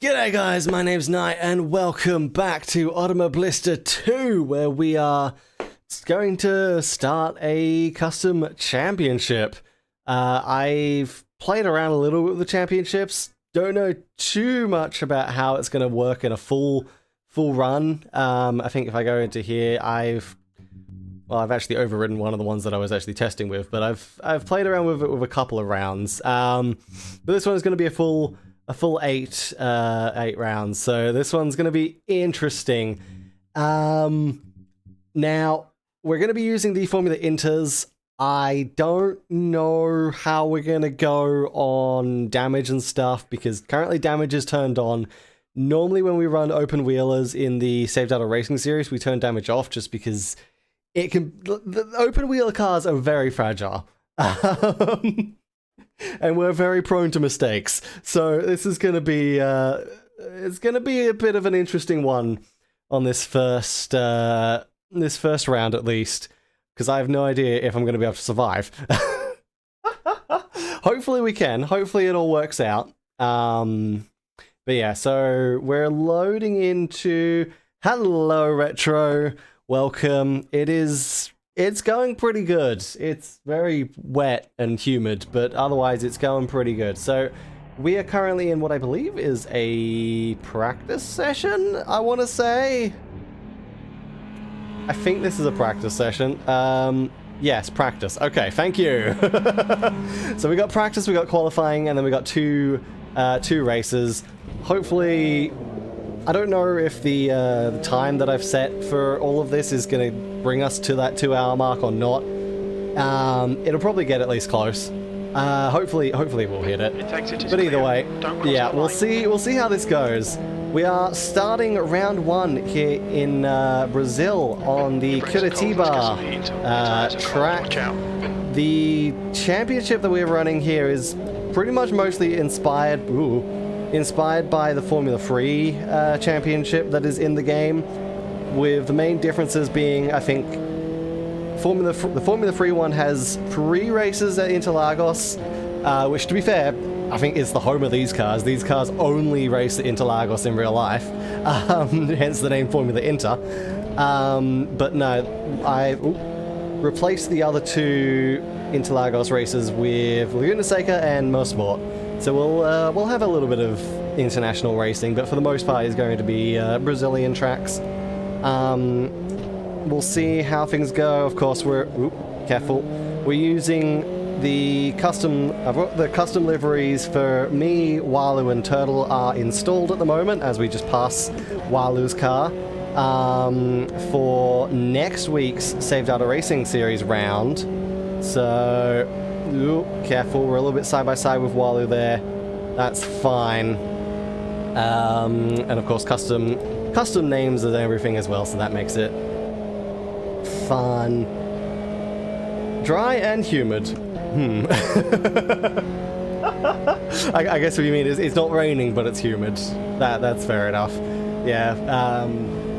G'day guys, my name's Knight and welcome back to Automobilista 2, where we are going to start a custom championship. I've played around a little with the championships, don't know too much about how it's going to work in a full run. I think if I go into here, I've actually overridden one of the ones that I was actually testing with, but I've played around with it with a couple of rounds. But this one is going to be a full 8 rounds, so this one's going to be interesting. Now we're going to be using the Formula Inters. I don't know how we're going to go on damage and stuff, because currently damage is turned on. Normally when we run open wheelers in the Saved Auto Racing series, we turn damage off just because the open wheeler cars are very fragile. And we're very prone to mistakes, so this is going to be it's going to be a bit of an interesting one on this first round at least, because I have no idea if I'm going to be able to survive. Hopefully we can. Hopefully it all works out. But yeah, so we're loading into. Hello, Retro. Welcome. It's going pretty good. It's very wet and humid, but otherwise it's going pretty good. So we are currently in what I believe is a practice session, I want to say. I think this is a practice session. Yes, practice. Okay, thank you. So we got practice, we got qualifying, and then we got two races. Hopefully, I don't know if the time that I've set for all of this is going to bring us to that 2-hour mark or not. It'll probably get at least close. Hopefully we'll hit it. But either way, yeah, we'll see how this goes. We are starting round 1 here in Brazil on the Curitiba track. The championship that we're running here is pretty much mostly inspired by the Formula 3 championship that is in the game, with the main differences being, I think, the Formula 3 one has 3 races at Interlagos, which, to be fair, I think is the home of these cars. These cars only race at Interlagos in real life, hence the name Formula Inter. But no, I replaced the other 2 Interlagos races with Laguna Seca and Motorsport. So we'll have a little bit of international racing, but for the most part it's going to be Brazilian tracks. We'll see how things go. Of course, careful. We're using the custom liveries for me, Walu, and Turtle are installed at the moment as we just pass Walu's car. For next week's Saved Auto Racing series round. So careful, we're a little bit side by side with Walu there. That's fine. And of course custom names and everything as well, so that makes it fun. Dry and humid. I guess what you mean is it's not raining, but it's humid. That's fair enough. Yeah.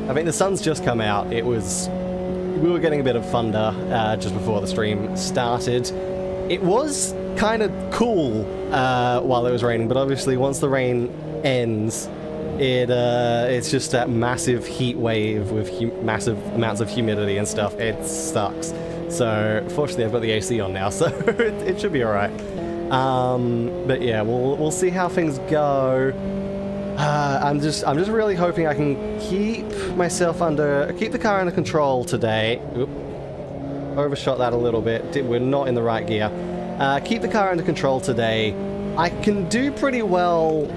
I mean, the sun's just come out. We were getting a bit of thunder just before the stream started. It was kind of cool while it was raining, but obviously once the rain ends, it's just that massive heat wave with massive amounts of humidity and stuff. It sucks. So fortunately I've got the AC on now, so it should be alright. But yeah, we'll see how things go. I'm just really hoping I can keep the car under control today. Oop. Overshot that a little bit. We're not in the right gear. Keep the car under control today. I can do pretty well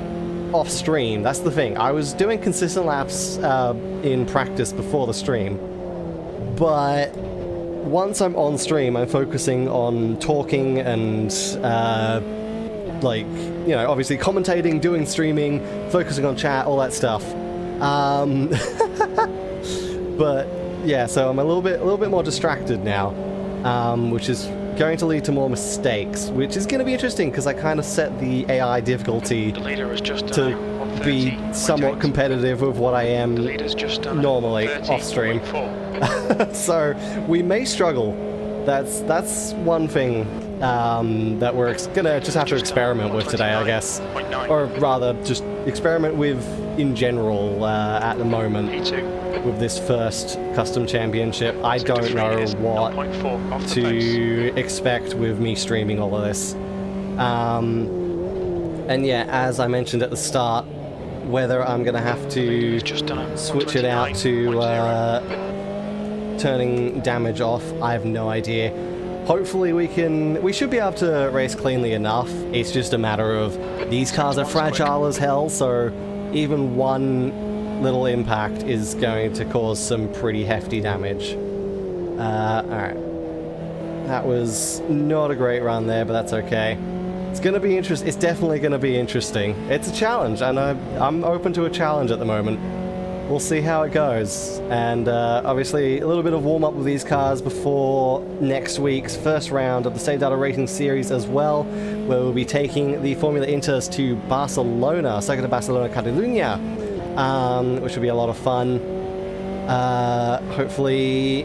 off stream. That's the thing. I was doing consistent laps in practice before the stream, but once I'm on stream, I'm focusing on talking and obviously commentating, doing streaming, focusing on chat, all that stuff. But yeah, so I'm a little bit more distracted now, which is going to lead to more mistakes, which is going to be interesting because I kind of set the AI difficulty to be somewhat competitive with what I am normally off stream. So we may struggle. That's one thing that we're gonna just have to experiment with today, I guess. Or rather, just experiment with in general at the moment with this first custom championship. I don't know what to expect with me streaming all of this. And yeah, as I mentioned at the start, whether I'm going to have to switch it out to turning damage off, I have no idea. Hopefully we should be able to race cleanly enough. It's just a matter of these cars are fragile as hell, so even one little impact is going to cause some pretty hefty damage. Alright. That was not a great run there, but that's okay. It's going to be interesting. It's definitely going to be interesting. It's a challenge, and I'm open to a challenge at the moment. We'll see how it goes. And obviously, a little bit of warm-up with these cars before next week's first round of the Save Data Racing Series as well, where we'll be taking the Formula Inters to Barcelona, Circuit de Barcelona, Catalunya, which will be a lot of fun. Hopefully,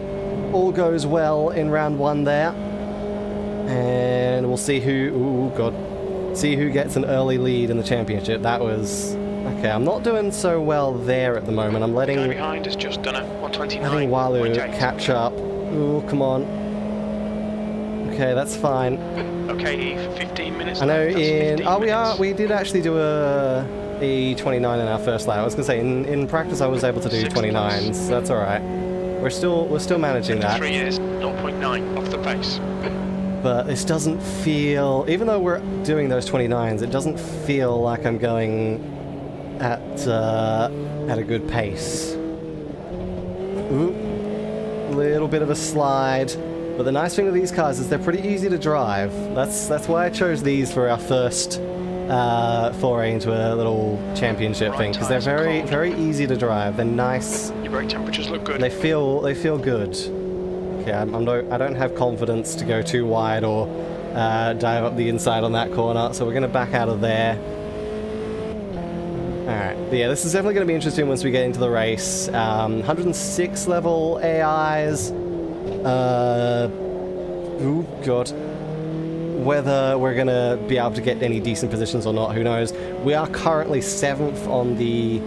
all goes well in round one there. And we'll see who gets an early lead in the championship. That was okay. I'm not doing so well there at the moment. I'm letting behind has just done a 129. letting Walu catch up. Ooh, come on. Okay, that's fine. Okay, Eve, 15 minutes. I know we did actually do a 29 in our first lap. I was gonna say in practice I was able to do 29s. So that's all right. We're still managing that. 3 years, 0.9 off the pace. But this doesn't feel, even though we're doing those 29s, it doesn't feel like I'm going at a good pace. Ooh, little bit of a slide. But the nice thing with these cars is they're pretty easy to drive. That's why I chose these for our first foray into a little championship thing, because they're very easy to drive. They're nice. Your brake temperatures look good. They feel good. Okay, I don't have confidence to go too wide or dive up the inside on that corner, so we're going to back out of there. Alright, yeah, this is definitely going to be interesting once we get into the race. 106 level AIs. Oh god. Whether we're going to be able to get any decent positions or not, who knows. We are currently 7th on the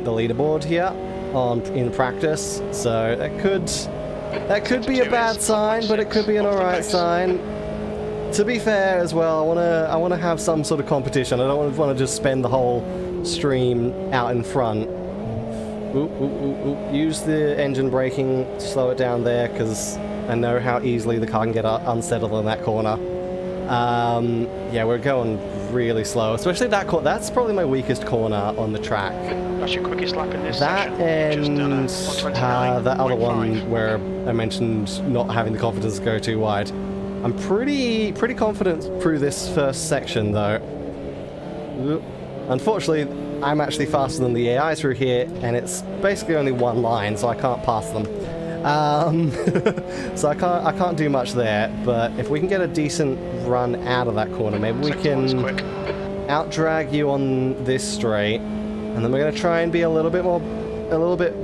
leaderboard here. In practice, so that could be a bad sign, but it could be an alright sign. To be fair as well, I wanna have some sort of competition. I don't want to just spend the whole stream out in front. Use the engine braking to slow it down there, because I know how easily the car can get unsettled in that corner. Yeah, we're going really slow, especially that corner. That's probably my weakest corner on the track. That's your quickest lap in this that section. And that other one where I mentioned not having the confidence to go too wide. I'm pretty confident through this first section though. Unfortunately, I'm actually faster than the AI through here, and it's basically only one line, so I can't pass them. So I can't do much there. But if we can get a decent run out of that corner, maybe we can out-drag you on this straight. And then we're going to try and be a little bit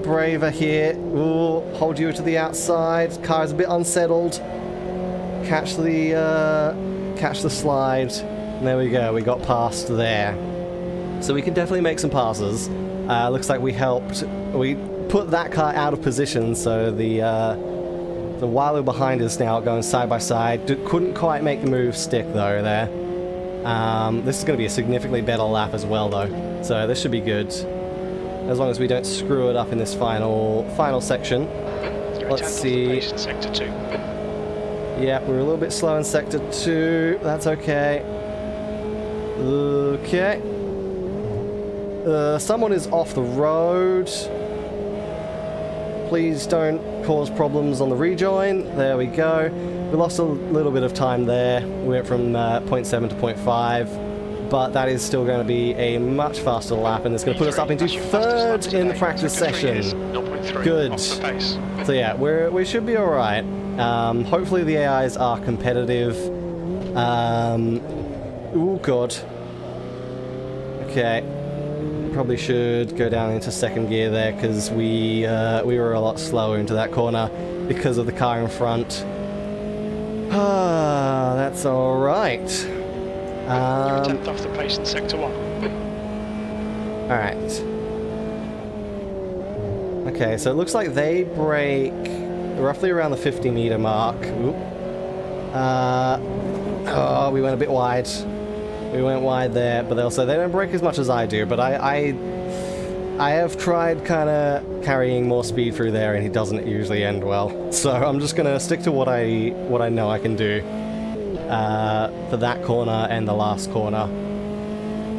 braver here. Ooh, hold you to the outside. Car's a bit unsettled. Catch the slide. And there we go. We got past there. So we can definitely make some passes. Looks like we put that car out of position. So the Walu behind us now going side by side. Couldn't quite make the move stick though there. This is going to be a significantly better lap as well though, so this should be good, as long as we don't screw it up in this final section. Let's see. Sector 2. Yeah, we're a little bit slow in Sector 2, that's okay. Okay. Someone is off the road. Please don't cause problems on the rejoin. There we go. We lost a little bit of time there. We went from 0.7 to 0.5, but that is still going to be a much faster lap, and it's going to put us up into 3rd in the practice session. Good. So yeah, we should be all right. Hopefully the AIs are competitive. Oh god. Okay. Probably should go down into 2nd gear there, because we were a lot slower into that corner because of the car in front. Ah, that's all right. You're a tenth off the pace in sector 1. All right. Okay, so it looks like they break roughly around the 50-meter mark. Oop. Oh, we went a bit wide. We went wide there, but they don't break as much as I do. But I have tried kind of carrying more speed through there, and he doesn't usually end well. So I'm just gonna stick to what I know I can do for that corner and the last corner.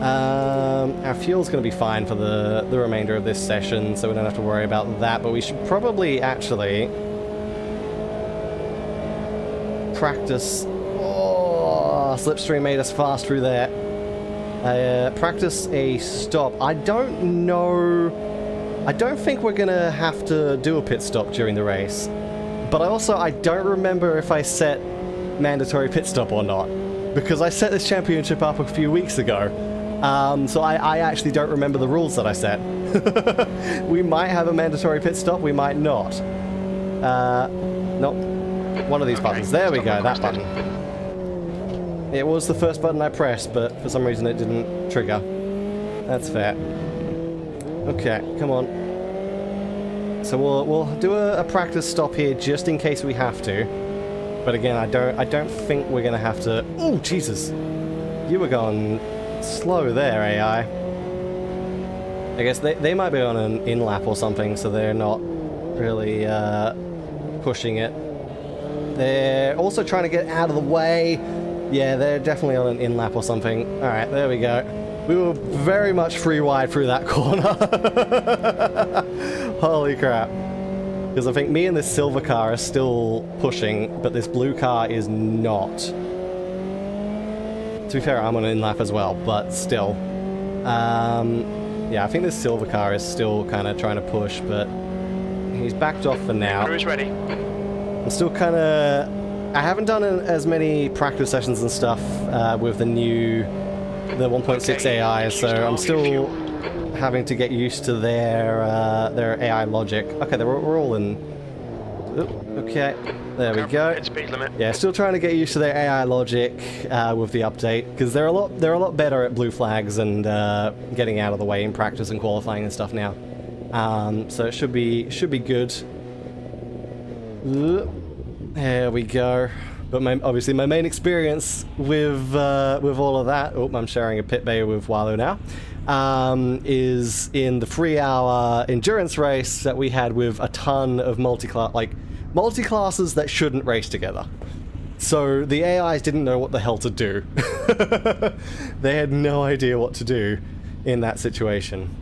Our fuel's going to be fine for the remainder of this session, so we don't have to worry about that, but we should probably actually practice... Oh, Slipstream made us fast through there. Practice a stop. I don't know... I don't think we're going to have to do a pit stop during the race, but I don't remember if I set mandatory pit stop or not, because I set this championship up a few weeks ago. So I actually don't remember the rules that I set. We might have a mandatory pit stop, we might not. Nope. One of these buttons. There we go, that button. It was the first button I pressed, but for some reason it didn't trigger. That's fair. Okay, come on. So we'll do a practice stop here just in case we have to. But again, I don't think we're gonna have to... Oh, Jesus! You were going slow there, AI. I guess they might be on an in-lap or something, so they're not really pushing it. They're also trying to get out of the way. Yeah, they're definitely on an in-lap or something. Alright, there we go. We were very much free wide through that corner. Holy crap. Because I think me and this silver car are still pushing, but this blue car is not. To be fair, I'm on an in-lap as well, but still. Yeah, I think this silver car is still kind of trying to push, but he's backed off for now. Crew is ready. I'm still kind of... I haven't done as many practice sessions and stuff with the 1.6 AI, so I'm still having to get used to their AI logic. Okay, we're all in... Okay, there we go. Speed limit. Yeah, still trying to get used to their AI logic with the update, because they're a lot better at blue flags and getting out of the way in practice and qualifying and stuff now. So it should be good. There we go. But obviously my main experience with all of that, oh, I'm sharing a pit bay with Walu now, is in the 3-hour endurance race that we had with a ton of multi-classes that shouldn't race together. So the AIs didn't know what the hell to do. They had no idea what to do in that situation.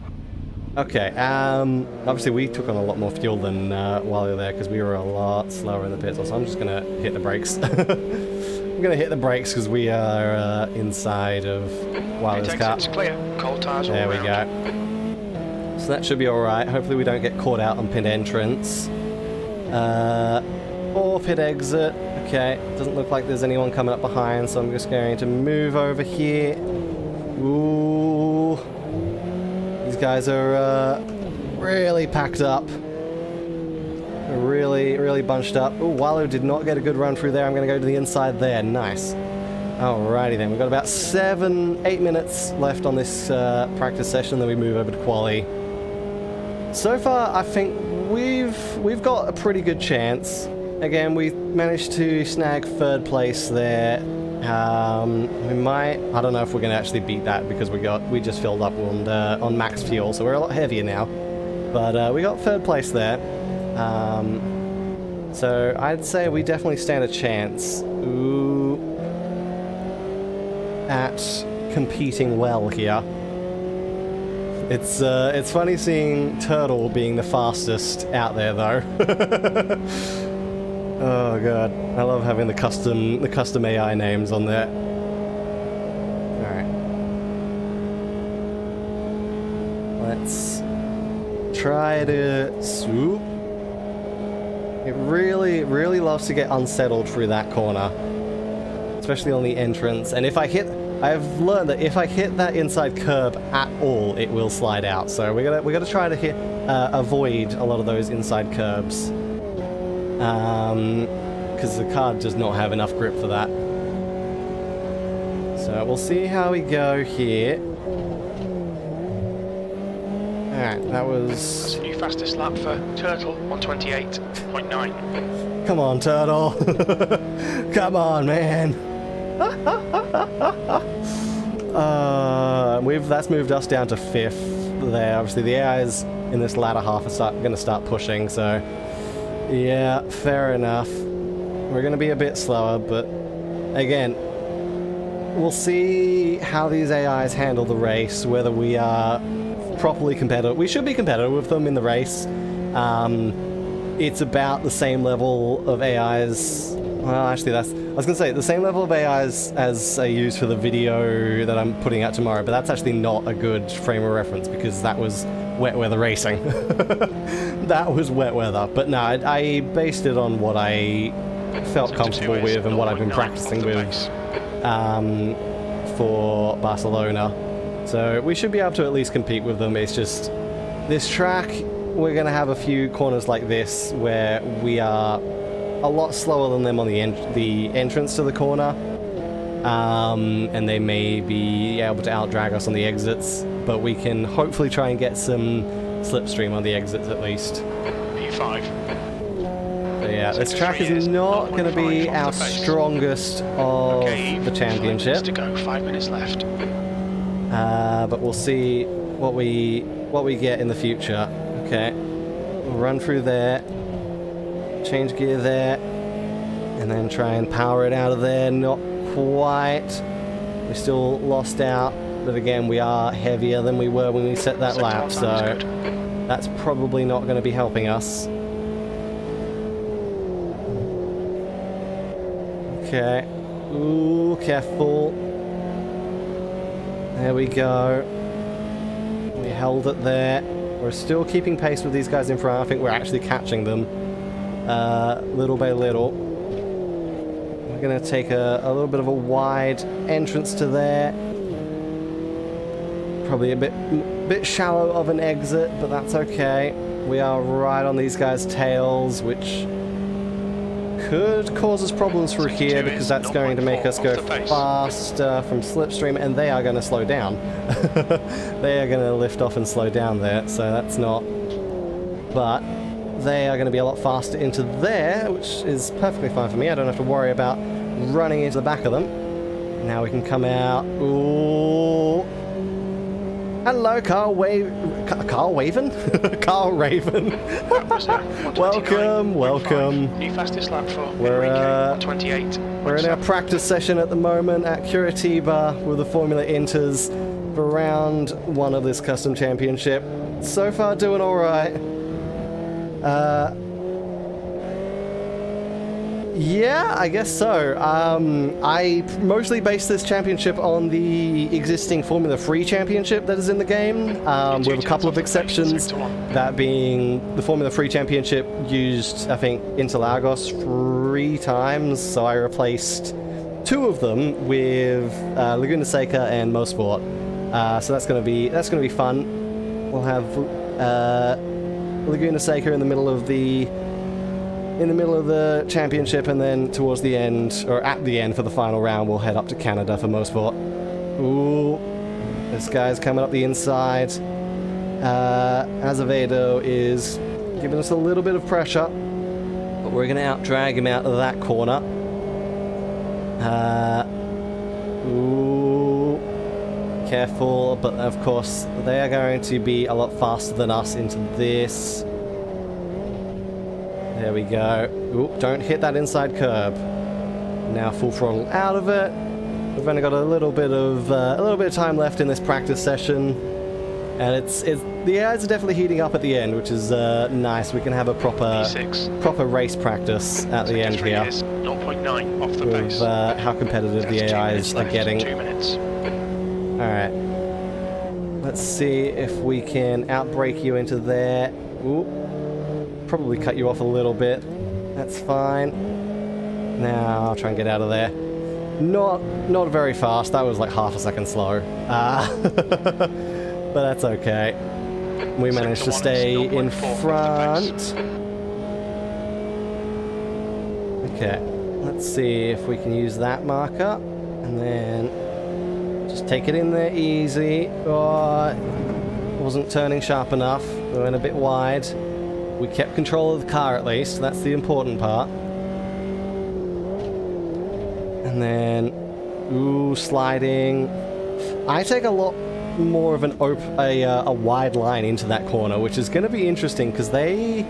Okay, obviously we took on a lot more fuel than Walu there, because we were a lot slower in the pits, so I'm just gonna hit the brakes. I'm gonna hit the brakes because we are inside of Walu's car. It's clear. Cold tires all There we go. So that should be alright. Hopefully we don't get caught out on pit entrance. Or pit exit. Okay, doesn't look like there's anyone coming up behind, so I'm just going to move over here. Ooh. These guys are really packed up. Really bunched up. Ooh, Walu did not get a good run through there. I'm going to go to the inside there. Nice. Alrighty then. We've got about 7-8 minutes left on this practice session, then we move over to quali. So far, I think we've got a pretty good chance. Again, we managed to snag 3rd place there. We might... I don't know if we're going to actually beat that, because we just filled up on max fuel, so we're a lot heavier now. But we got 3rd place there. So I'd say we definitely stand a chance at competing well here. It's funny seeing Turtle being the fastest out there, though. Oh god, I love having the custom AI names on there. All right, let's try to swoop. It really loves to get unsettled through that corner, especially on the entrance. And if I've learned that if I hit that inside curb at all, it will slide out. So we're gonna try to avoid a lot of those inside curbs. because the car does not have enough grip for that. So we'll see how we go here. Alright, that was... That's a new fastest lap for Turtle, 128.9. Come on, Turtle. Come on, man. That's moved us down to 5th there. Obviously, the AIs in this latter half are going to start pushing, so... Yeah, fair enough. We're going to be a bit slower, but... Again, we'll see how these AIs handle the race, whether we are properly competitive. We should be competitive with them in the race. It's about the same level of AIs. Well, actually, I was going to say the same level of AIs as I use for the video that I'm putting out tomorrow, but that's actually not a good frame of reference because that was wet weather racing. That was wet weather. But no, I based it on what I felt comfortable with and what I've been practicing with for Barcelona. So we should be able to at least compete with them. It's just this track, we're going to have a few corners like this where we are a lot slower than them on the entrance to the corner. And they may be able to outdrag us on the exits, but we can hopefully try and get some slipstream on the exits at least. P5. So yeah, this track is not going to be our strongest of the championship. To go, 5 minutes left. But we'll see what we get in the future. Okay, we'll run through there, change gear there, and then try and power it out of there. Not quite. We still lost out, but again, we are heavier than we were when we set that lap, so that's probably not going to be helping us. Okay. Ooh, careful. There we go. We held it there. We're still keeping pace with these guys in front. I think we're actually catching them little by little. We're going to take a little bit of a wide entrance to there. Probably a bit shallow of an exit, but that's okay. We are right on these guys' tails, which could cause us problems through here because that's going to make us go faster from slipstream, and they are going to slow down. They are going to lift off and slow down there, so that's not... But they are going to be a lot faster into there, which is perfectly fine for me. I don't have to worry about running into the back of them. Now we can come out. Ooh. Hello, Carl Raven? Carl Raven. Welcome. New fastest lap for We're in our 128. practice session at the moment at Curitiba with the Formula Inters for round 1 of this custom championship. So far doing alright. Yeah, I guess so. I mostly base this championship on the existing Formula 3 championship that is in the game, with a couple of exceptions, that being the Formula 3 championship used, I think, Interlagos 3 times, so I replaced 2 of them with Laguna Seca and Mosport. So that's gonna be fun. We'll have Laguna Seca in the middle of the championship, and then towards the end, or at the end for the final round, we'll head up to Canada for Mosport. Ooh, this guy's coming up the inside. Azevedo is giving us a little bit of pressure, but we're going to out-drag him out of that corner. Ooh, careful, but of course they are going to be a lot faster than us into this. There we go. Ooh, don't hit that inside curb. Now full throttle out of it. We've only got a little bit of time left in this practice session, and the ads are definitely heating up at the end, which is nice. We can have a proper race practice at the end here. 0.9 off the pace. How competitive the AIs are getting. 2 minutes. All right. Let's see if we can outbrake you into there. Ooh. Probably cut you off a little bit. That's fine. Now I'll try and get out of there. Not very fast. That was like half a second slow. But that's okay. We managed to stay in front. Okay. let's see if we can use that marker. And then just take it in there easy. Oh, wasn't turning sharp enough. We went a bit wide. We kept control of the car at least. That's the important part. And then, ooh, sliding. I take a lot more of a wide line into that corner, which is going to be interesting because they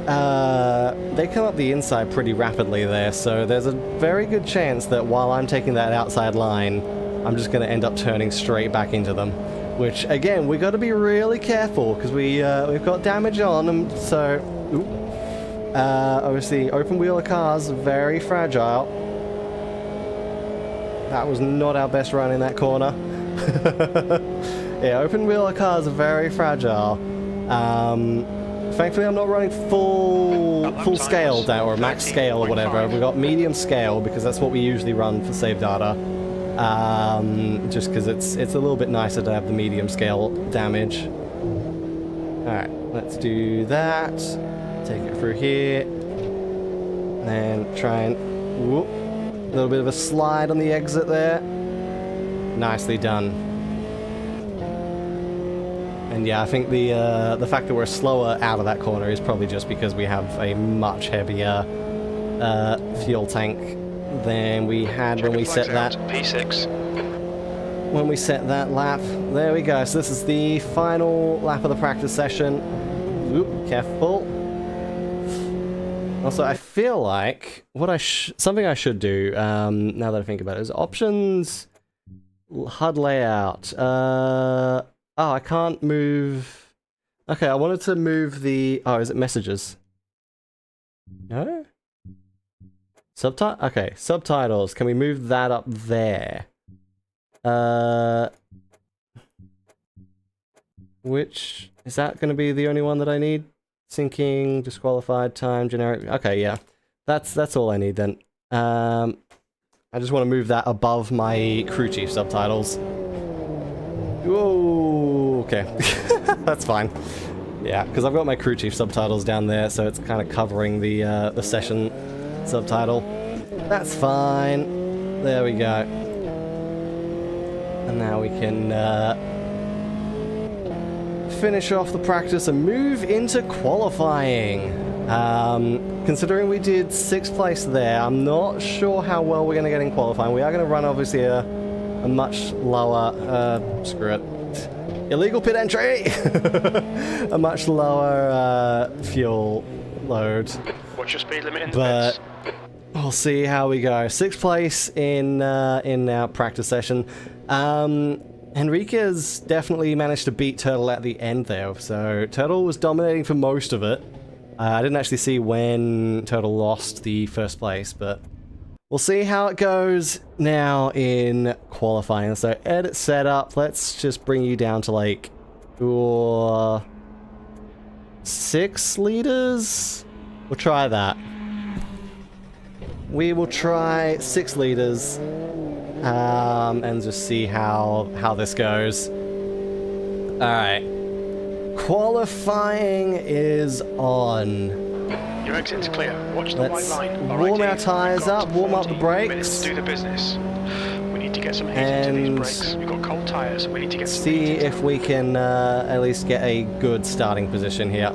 come up the inside pretty rapidly there. So there's a very good chance that while I'm taking that outside line, I'm just going to end up turning straight back into them. Which, again, we got to be really careful because we've got damage on them. So, obviously, open wheeler cars are very fragile. That was not our best run in that corner. Yeah, open wheeler cars are very fragile. Thankfully, I'm not running full scale down or max scale or whatever. We got medium scale because that's what we usually run for save data. Just because it's a little bit nicer to have the medium scale damage. Alright, let's do that. Take it through here. And try and... whoop. A little bit of a slide on the exit there. Nicely done. And yeah, I think the fact that we're slower out of that corner is probably just because we have a much heavier fuel tank than we had when we set that. P6. When we set that lap. There we go. So this is the final lap of the practice session. Oop, careful. Also, I feel like something I should do now that I think about it is options, HUD layout. Oh, I can't move. Okay, I wanted to move the. Oh, is it messages? No. Okay, subtitles. Can we move that up there? Which is that going to be the only one that I need? Syncing, disqualified, time, generic. Okay, yeah, that's all I need then. I just want to move that above my crew chief subtitles. Whoa, okay, that's fine. Yeah, because I've got my crew chief subtitles down there, so it's kind of covering the session subtitle. That's fine. There we go. And now we can finish off the practice and move into qualifying. Considering we did 6th place there, I'm not sure how well we're going to get in qualifying. We are going to run obviously a much lower, screw it, illegal pit entry, a much lower fuel load. What's your speed limit in but we'll see how we go. 6th place in our practice session. Henriquez definitely managed to beat Turtle at the end there, so Turtle was dominating for most of it. I didn't actually see when Turtle lost the 1st place, but we'll see how it goes now in qualifying. So edit setup, let's just bring you down to like 6 liters? We'll try that. We will try 6 liters. And just see how this goes. Alright. Qualifying is on. Your exit's clear. Watch the white line. Warm our tyres up, warm up the brakes. To do the business. We need to get some heat into these brakes. We've got cold tyres. We need to get some see heat if we can at least get a good starting position here.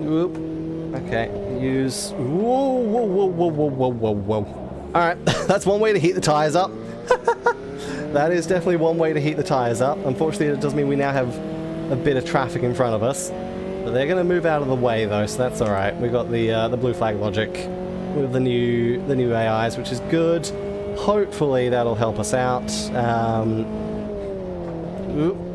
Whoop. Okay. Use. Whoa, whoa, whoa, whoa, whoa, whoa, whoa, whoa. Alright, that's one way to heat the tyres up. That is definitely one way to heat the tyres up. Unfortunately, it does mean we now have a bit of traffic in front of us. But they're going to move out of the way though, so that's alright. We've got the blue flag logic with the new AIs, which is good. Hopefully that'll help us out.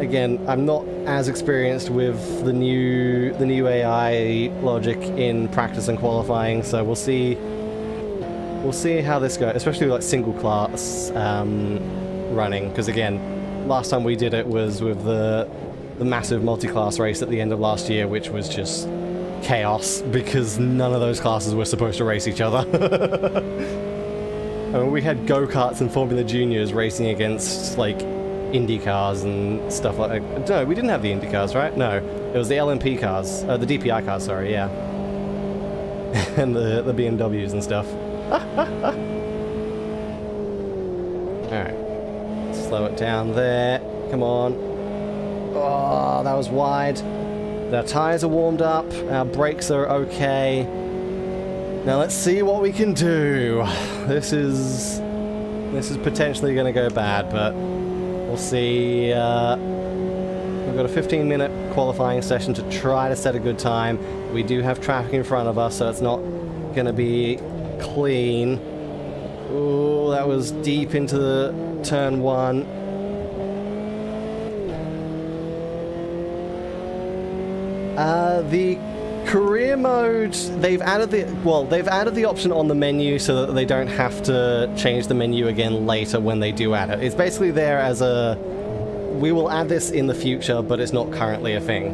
Again, I'm not as experienced with the new AI logic in practice and qualifying, so we'll see how this goes, especially with like single class running, because again, last time we did it was with the massive multi-class race at the end of last year, which was just chaos because none of those classes were supposed to race each other. I mean, we had go-karts and Formula Juniors racing against like Indy cars and stuff like that. No, we didn't have the Indy cars, right? No, it was the LMP cars, the DPI cars, sorry, yeah. and the BMWs and stuff. Alright. Slow it down there. Come on. Oh, that was wide. Our tires are warmed up. Our brakes are okay. Now let's see what we can do. This is potentially going to go bad, but we'll see. We've got a 15-minute qualifying session to try to set a good time. We do have traffic in front of us, so it's not going to be clean. Ooh, that was deep into the turn 1. The career mode, they've added the option on the menu so that they don't have to change the menu again later when they do add it. It's basically there as a, we will add this in the future, but it's not currently a thing.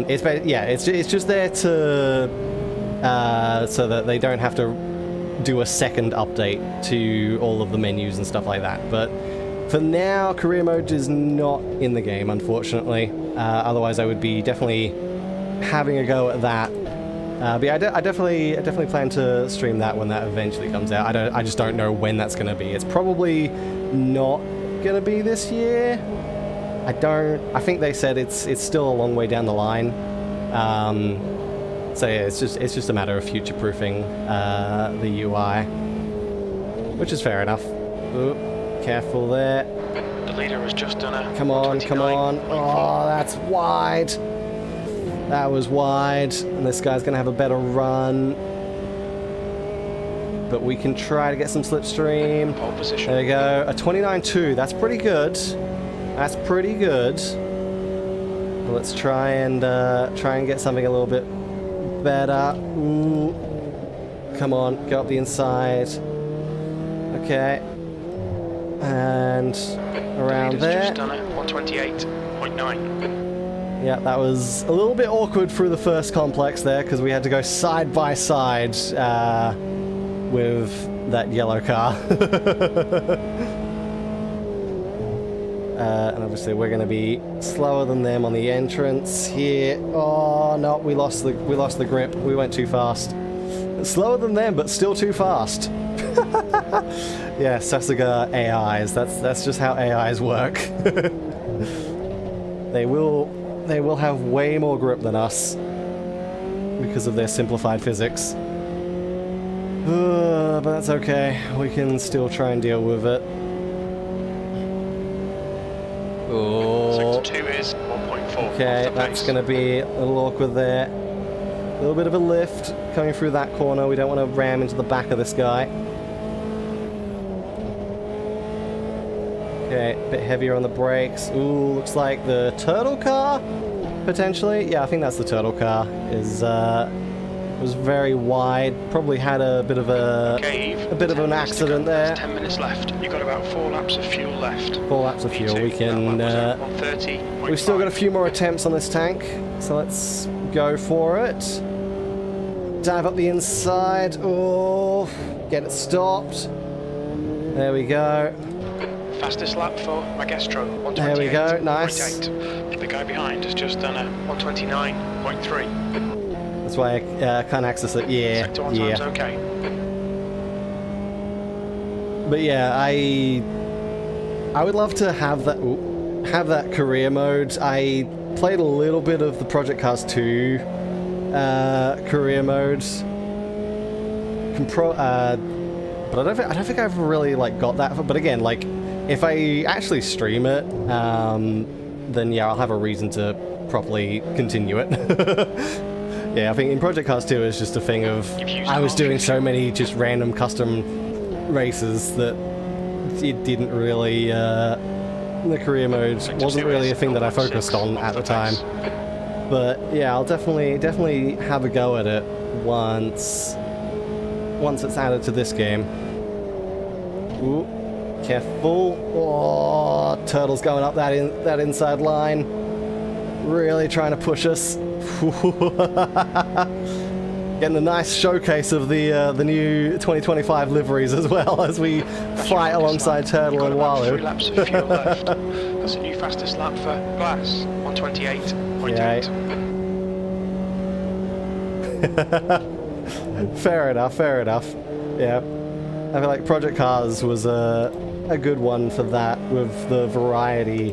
It's just there to so that they don't have to do a second update to all of the menus and stuff like that. But for now, career mode is not in the game, unfortunately. Otherwise, I would be definitely having a go at that. But yeah, I definitely plan to stream that when that eventually comes out. I just don't know when that's going to be. It's probably not going to be this year. I think they said it's still a long way down the line. So yeah, it's just a matter of future-proofing the UI, which is fair enough. Ooh, careful there. The leader has just done a Come on. Oh, that's wide. That was wide, and this guy's going to have a better run. But we can try to get some slipstream. Pole position. There we go. A 29.2. That's pretty good. That's pretty good. Well, let's try and get something a little bit better. Ooh. Come on, go up the inside. Okay. And around there. Just done it. 128.9. Yeah, that was a little bit awkward through the first complex there because we had to go side by side with that yellow car. And obviously we're going to be slower than them on the entrance here. Oh no, we lost the grip. We went too fast. Slower than them, but still too fast. Yeah, Sasuga AIs. That's just how AIs work. They will have way more grip than us because of their simplified physics. But that's okay. We can still try and deal with it. Oh. Sector 2 is 1.4. Okay, that's going to be a little awkward there. A little bit of a lift coming through that corner. We don't want to ram into the back of this guy. Okay, a bit heavier on the brakes. Ooh, looks like the turtle car, potentially. Yeah, I think that's the turtle car. Was very wide. Probably had a bit of an accident there. 10 minutes left. You've got about 4 laps of fuel left. 4 laps of fuel. We can. We've still got a few more attempts on this tank, so let's go for it. Dive up the inside. Oh, get it stopped. There we go. Fastest lap for Magestro, 128. There we go, nice. The guy behind has just done a 129.3. That's why I can't access it. Yeah, Sector 1 time's okay. But yeah, I would love to have that career mode. I played a little bit of the Project Cars 2 career mode. But I don't think I've really got that. But again, if I actually stream it, then yeah, I'll have a reason to properly continue it. Yeah, I think in Project Cars 2 it's just a thing of I was doing so many just random custom races that it didn't really the career mode wasn't really a thing that I focused on at the time. But yeah, I'll definitely have a go at it once it's added to this game. Ooh, careful! Oh, turtle's going up that inside line, really trying to push us. Getting a nice showcase of the new 2025 liveries as well as we fight alongside Turtle and Walu. 3 laps of fuel left. That's a new fastest lap for Glass, 128.8. Fair enough, fair enough. Yeah. I feel like Project Cars was a good one for that, with the variety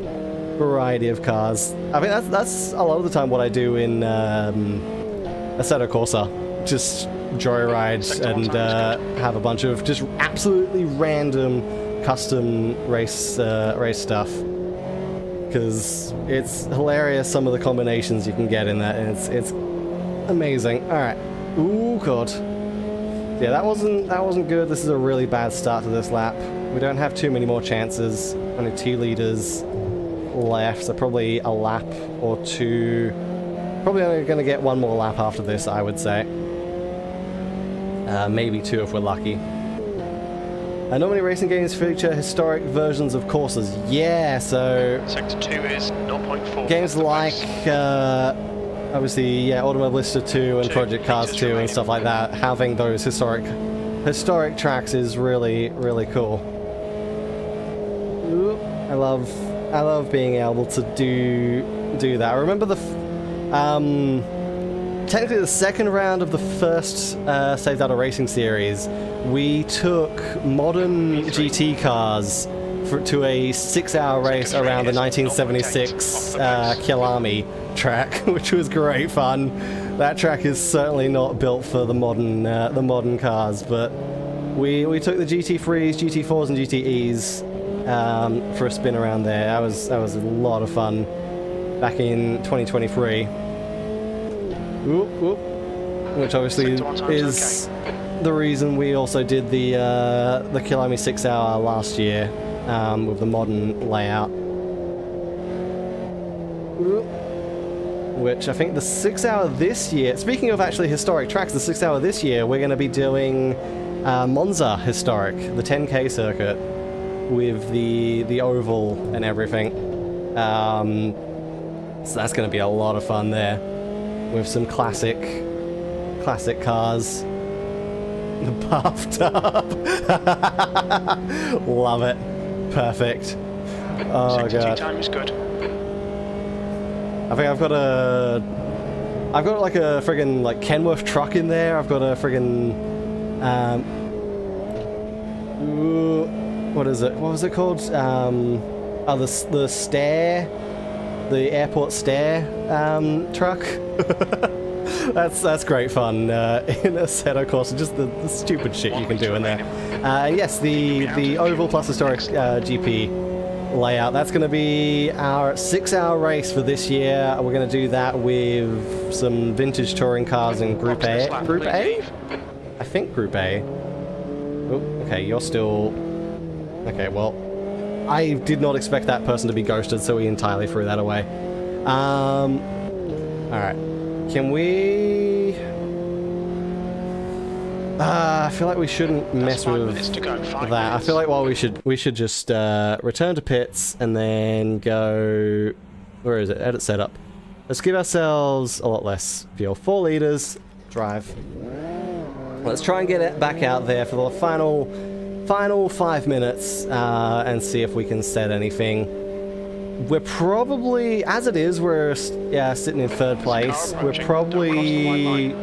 of cars. I mean, that's a lot of the time what I do in Assetto Corsa. Just joyride and have a bunch of just absolutely random custom race stuff. Because it's hilarious, some of the combinations you can get in that, and it's amazing. All right. Ooh, God. Yeah, that wasn't good. This is a really bad start to this lap. We don't have too many more chances. Only 2 leaders left, so probably a lap or two. Probably only going to get one more lap after this, I would say. Maybe 2 if we're lucky. Normally racing games feature historic versions of courses. Yeah, so... Sector 2 is 0.4. Games like, obviously, yeah, Automobilista 2 and Project Cars 2 and stuff like that, having those historic tracks is really, really cool. Ooh, I love being able to do that. I remember technically the second round of the first Saved Out of Racing series, we took modern GT cars to a 6-hour race around the 1976 Kyalami track, which was great fun. That track is certainly not built for the modern cars, but we took the GT3s, GT4s, and GTEs for a spin around there. That was a lot of fun back in 2023. Oop, oop. Which obviously is the reason we also did the Kyalami 6-hour last year with the modern layout. Oop. Which I think the 6-hour this year, speaking of actually historic tracks, the 6-hour this year, we're going to be doing Monza Historic, the 10K circuit, with the oval and everything. So that's going to be a lot of fun there, with some classic cars. The bathtub. Love it. Perfect. Oh, Sector 2 God. time is good. I think I've got like a friggin' like Kenworth truck in there. I've got a friggin' what is it? What was it called? The stair, the airport stair truck. That's great fun in Assetto Corsa. Just the stupid shit you can do in there. Yes, the oval plus historic GP layout. That's going to be our 6-hour race for this year. We're going to do that with some vintage touring cars in Group A. Group A? I think Group A. Oh, okay, you're still... Okay, well, I did not expect that person to be ghosted, so we entirely threw that away. Alright. Can we... I feel like we shouldn't mess with that. I feel like we should just return to pits and then go... Where is it? Edit setup. Let's give ourselves a lot less fuel. 4 liters. Drive. Let's try and get it back out there for the final 5 minutes and see if we can set anything. We're probably, as it is, we're sitting in 3rd place. We're probably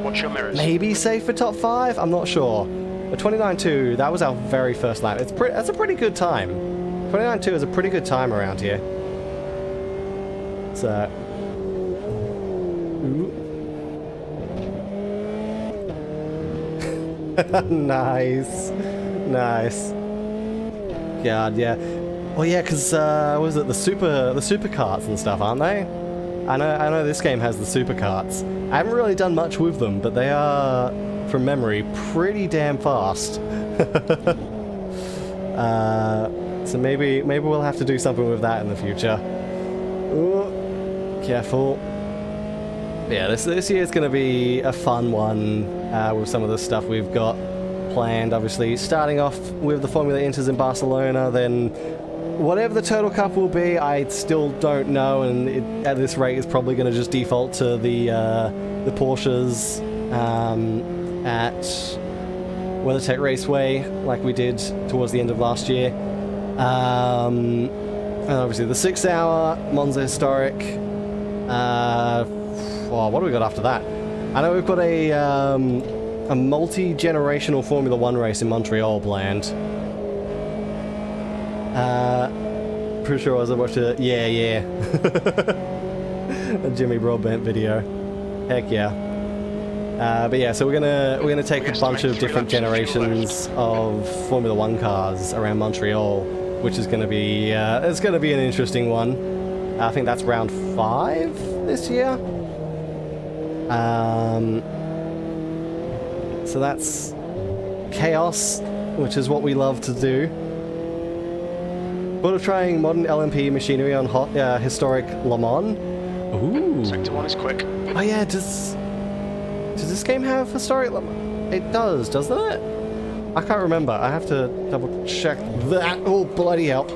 maybe safe for top 5. I'm not sure. But 29.2, that was our very first lap. That's a pretty good time. 29.2 is a pretty good time around here. So. Nice. Nice. God, yeah. Well, yeah, because was it the super carts and stuff, aren't they? I know this game has the super carts. I haven't really done much with them, but they are, from memory, pretty damn fast. So maybe we'll have to do something with that in the future. Ooh, careful. Yeah, this year is going to be a fun one with some of the stuff we've got planned. Obviously, starting off with the Formula Inters in Barcelona, then whatever the Turtle Cup will be, I still don't know, and at this rate, it's probably going to just default to the Porsches at WeatherTech Raceway, like we did towards the end of last year. And obviously, the 6-hour Monza Historic. What do we got after that? I know we've got a multi-generational Formula 1 race in Montreal planned. Pretty sure I was watching it. Yeah. A Jimmy Broadbent video. Heck yeah. But yeah, so we're gonna take a bunch of different generations of Formula 1 cars around Montreal, which is gonna be it's gonna be an interesting one. I think that's round 5 this year. So that's chaos, which is what we love to do. Thought of trying modern LMP machinery on historic Le Mans. Ooh. Sector 1 is quick. Oh yeah, does this game have historic Le Mans? It does, doesn't it? I can't remember. I have to double check that. Oh, bloody hell.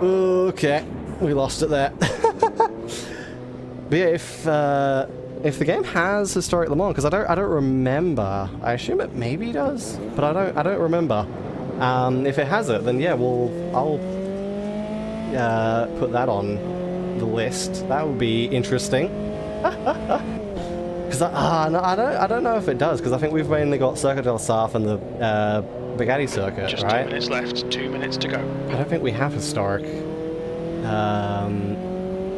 Okay, we lost it there. But yeah, if the game has historic Le Mans, because I don't remember. I assume it maybe does, but I don't remember. If it has it, then yeah, I'll put that on the list. That would be interesting. Because I don't know if it does, because I think we've mainly got Circuit del Surf and the Bugatti circuit, Just right? 2 minutes left. 2 minutes to go. I don't think we have historic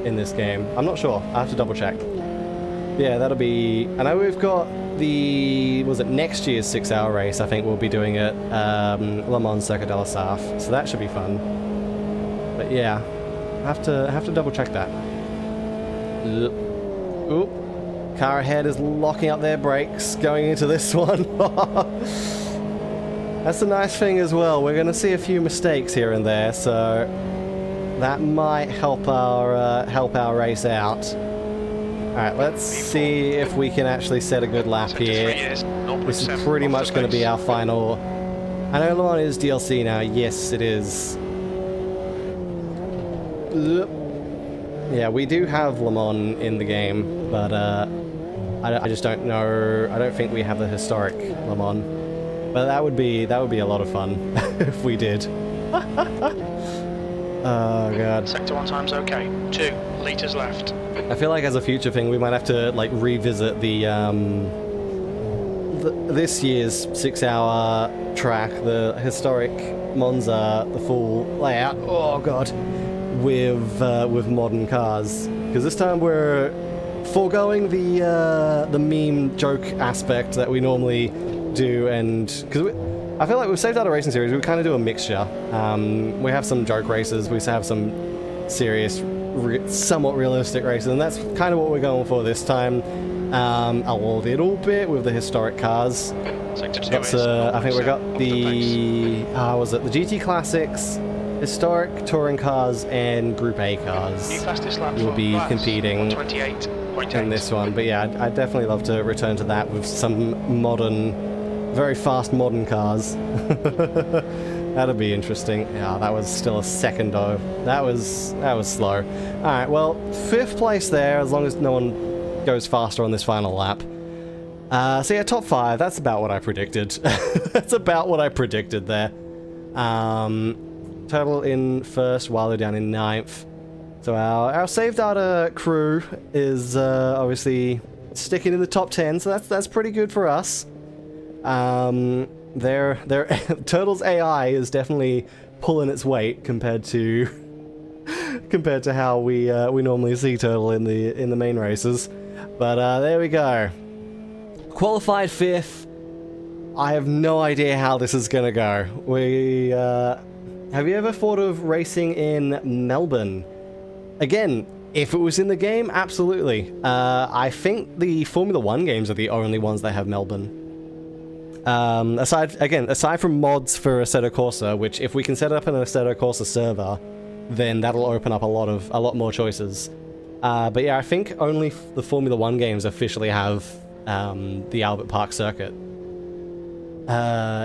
in this game. I'm not sure. I have to double check. Yeah, that'll be... I know we've got the... Was it next year's 6-hour race? I think we'll be doing it. Le Mans Circuit del Surf. So that should be fun. But yeah, I have to double check that. Oop. Car ahead is locking up their brakes going into this one. That's the nice thing as well. We're going to see a few mistakes here and there, so that might help our race out. Alright, let's see if we can actually set a good lap here. This is pretty much going to be our final. I know Le Mans is DLC now. Yes, it is. Yeah, we do have Le Mans in the game, but I just don't know. I don't think we have the historic Le Mans. But that would be a lot of fun if we did. Oh god. Sector 1 time's okay. 2 litres left. I feel like as a future thing, we might have to like revisit the this year's 6-hour track, the historic Monza, the full layout. Oh god, with modern cars, because this time we're foregoing the meme joke aspect that we normally do, and because I feel like we've saved out a racing series, we kind of do a mixture. We have some joke races, we have some serious, somewhat realistic races, and that's kind of what we're going for this time. A little bit with the historic cars. Sector 2 That's, is I think we got the was it the GT Classics, historic touring cars, and Group A cars. New fastest lap Will for be class, competing 128.8. in this one. But yeah, I'd definitely love to return to that with some modern, very fast modern cars. That'd be interesting. Yeah, that was still a second though. That was slow. All right, well, 5th place there, as long as no one goes faster on this final lap. So yeah, top 5. That's about what I predicted. That's about what I predicted there. Total in 1st, Wilder down in 9th. So our save data crew is obviously sticking in the top 10. So that's pretty good for us. Their Turtle's AI is definitely pulling its weight compared to how we normally see Turtle in the main races. But there we go. Qualified 5th. I have no idea how this is gonna go. Have you ever thought of racing in Melbourne? Again, if it was in the game, absolutely. I think the Formula 1 games are the only ones that have Melbourne. Aside from mods for Assetto Corsa, which if we can set up an Assetto Corsa server, then that'll open up a lot more choices. But yeah, I think only the Formula 1 games officially have the Albert Park circuit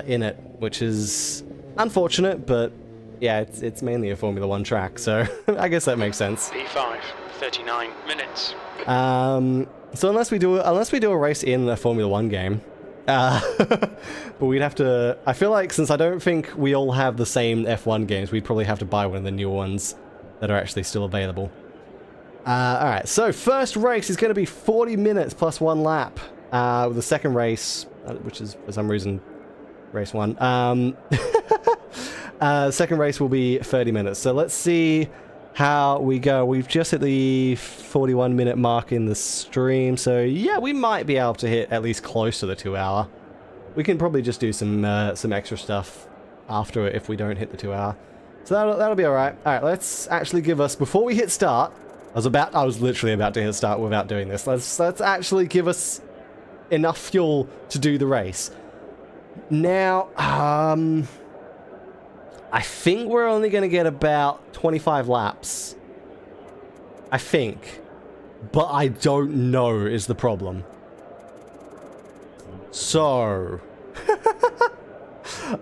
in it, which is unfortunate, but yeah, it's mainly a Formula 1 track, so I guess that makes sense. P5, 39 minutes. So unless we do a race in a Formula 1 game, but we'd have to. I feel like since I don't think we all have the same F1 games, we'd probably have to buy one of the newer ones that are actually still available. Alright, so first race is going to be 40 minutes plus 1 lap. With the second race, which is for some reason race 1. Second race will be 30 minutes. So let's see how we go. We've just hit the 41-minute mark in the stream. So yeah, we might be able to hit at least close to the 2 hour. We can probably just do some extra stuff after it if we don't hit the 2 hour. So that'll be alright. Alright, let's actually give us, before we hit start, I was literally about to hit start without doing this. Let's actually give us enough fuel to do the race. Now, I think we're only going to get about 25 laps. I think. But I don't know is the problem. So,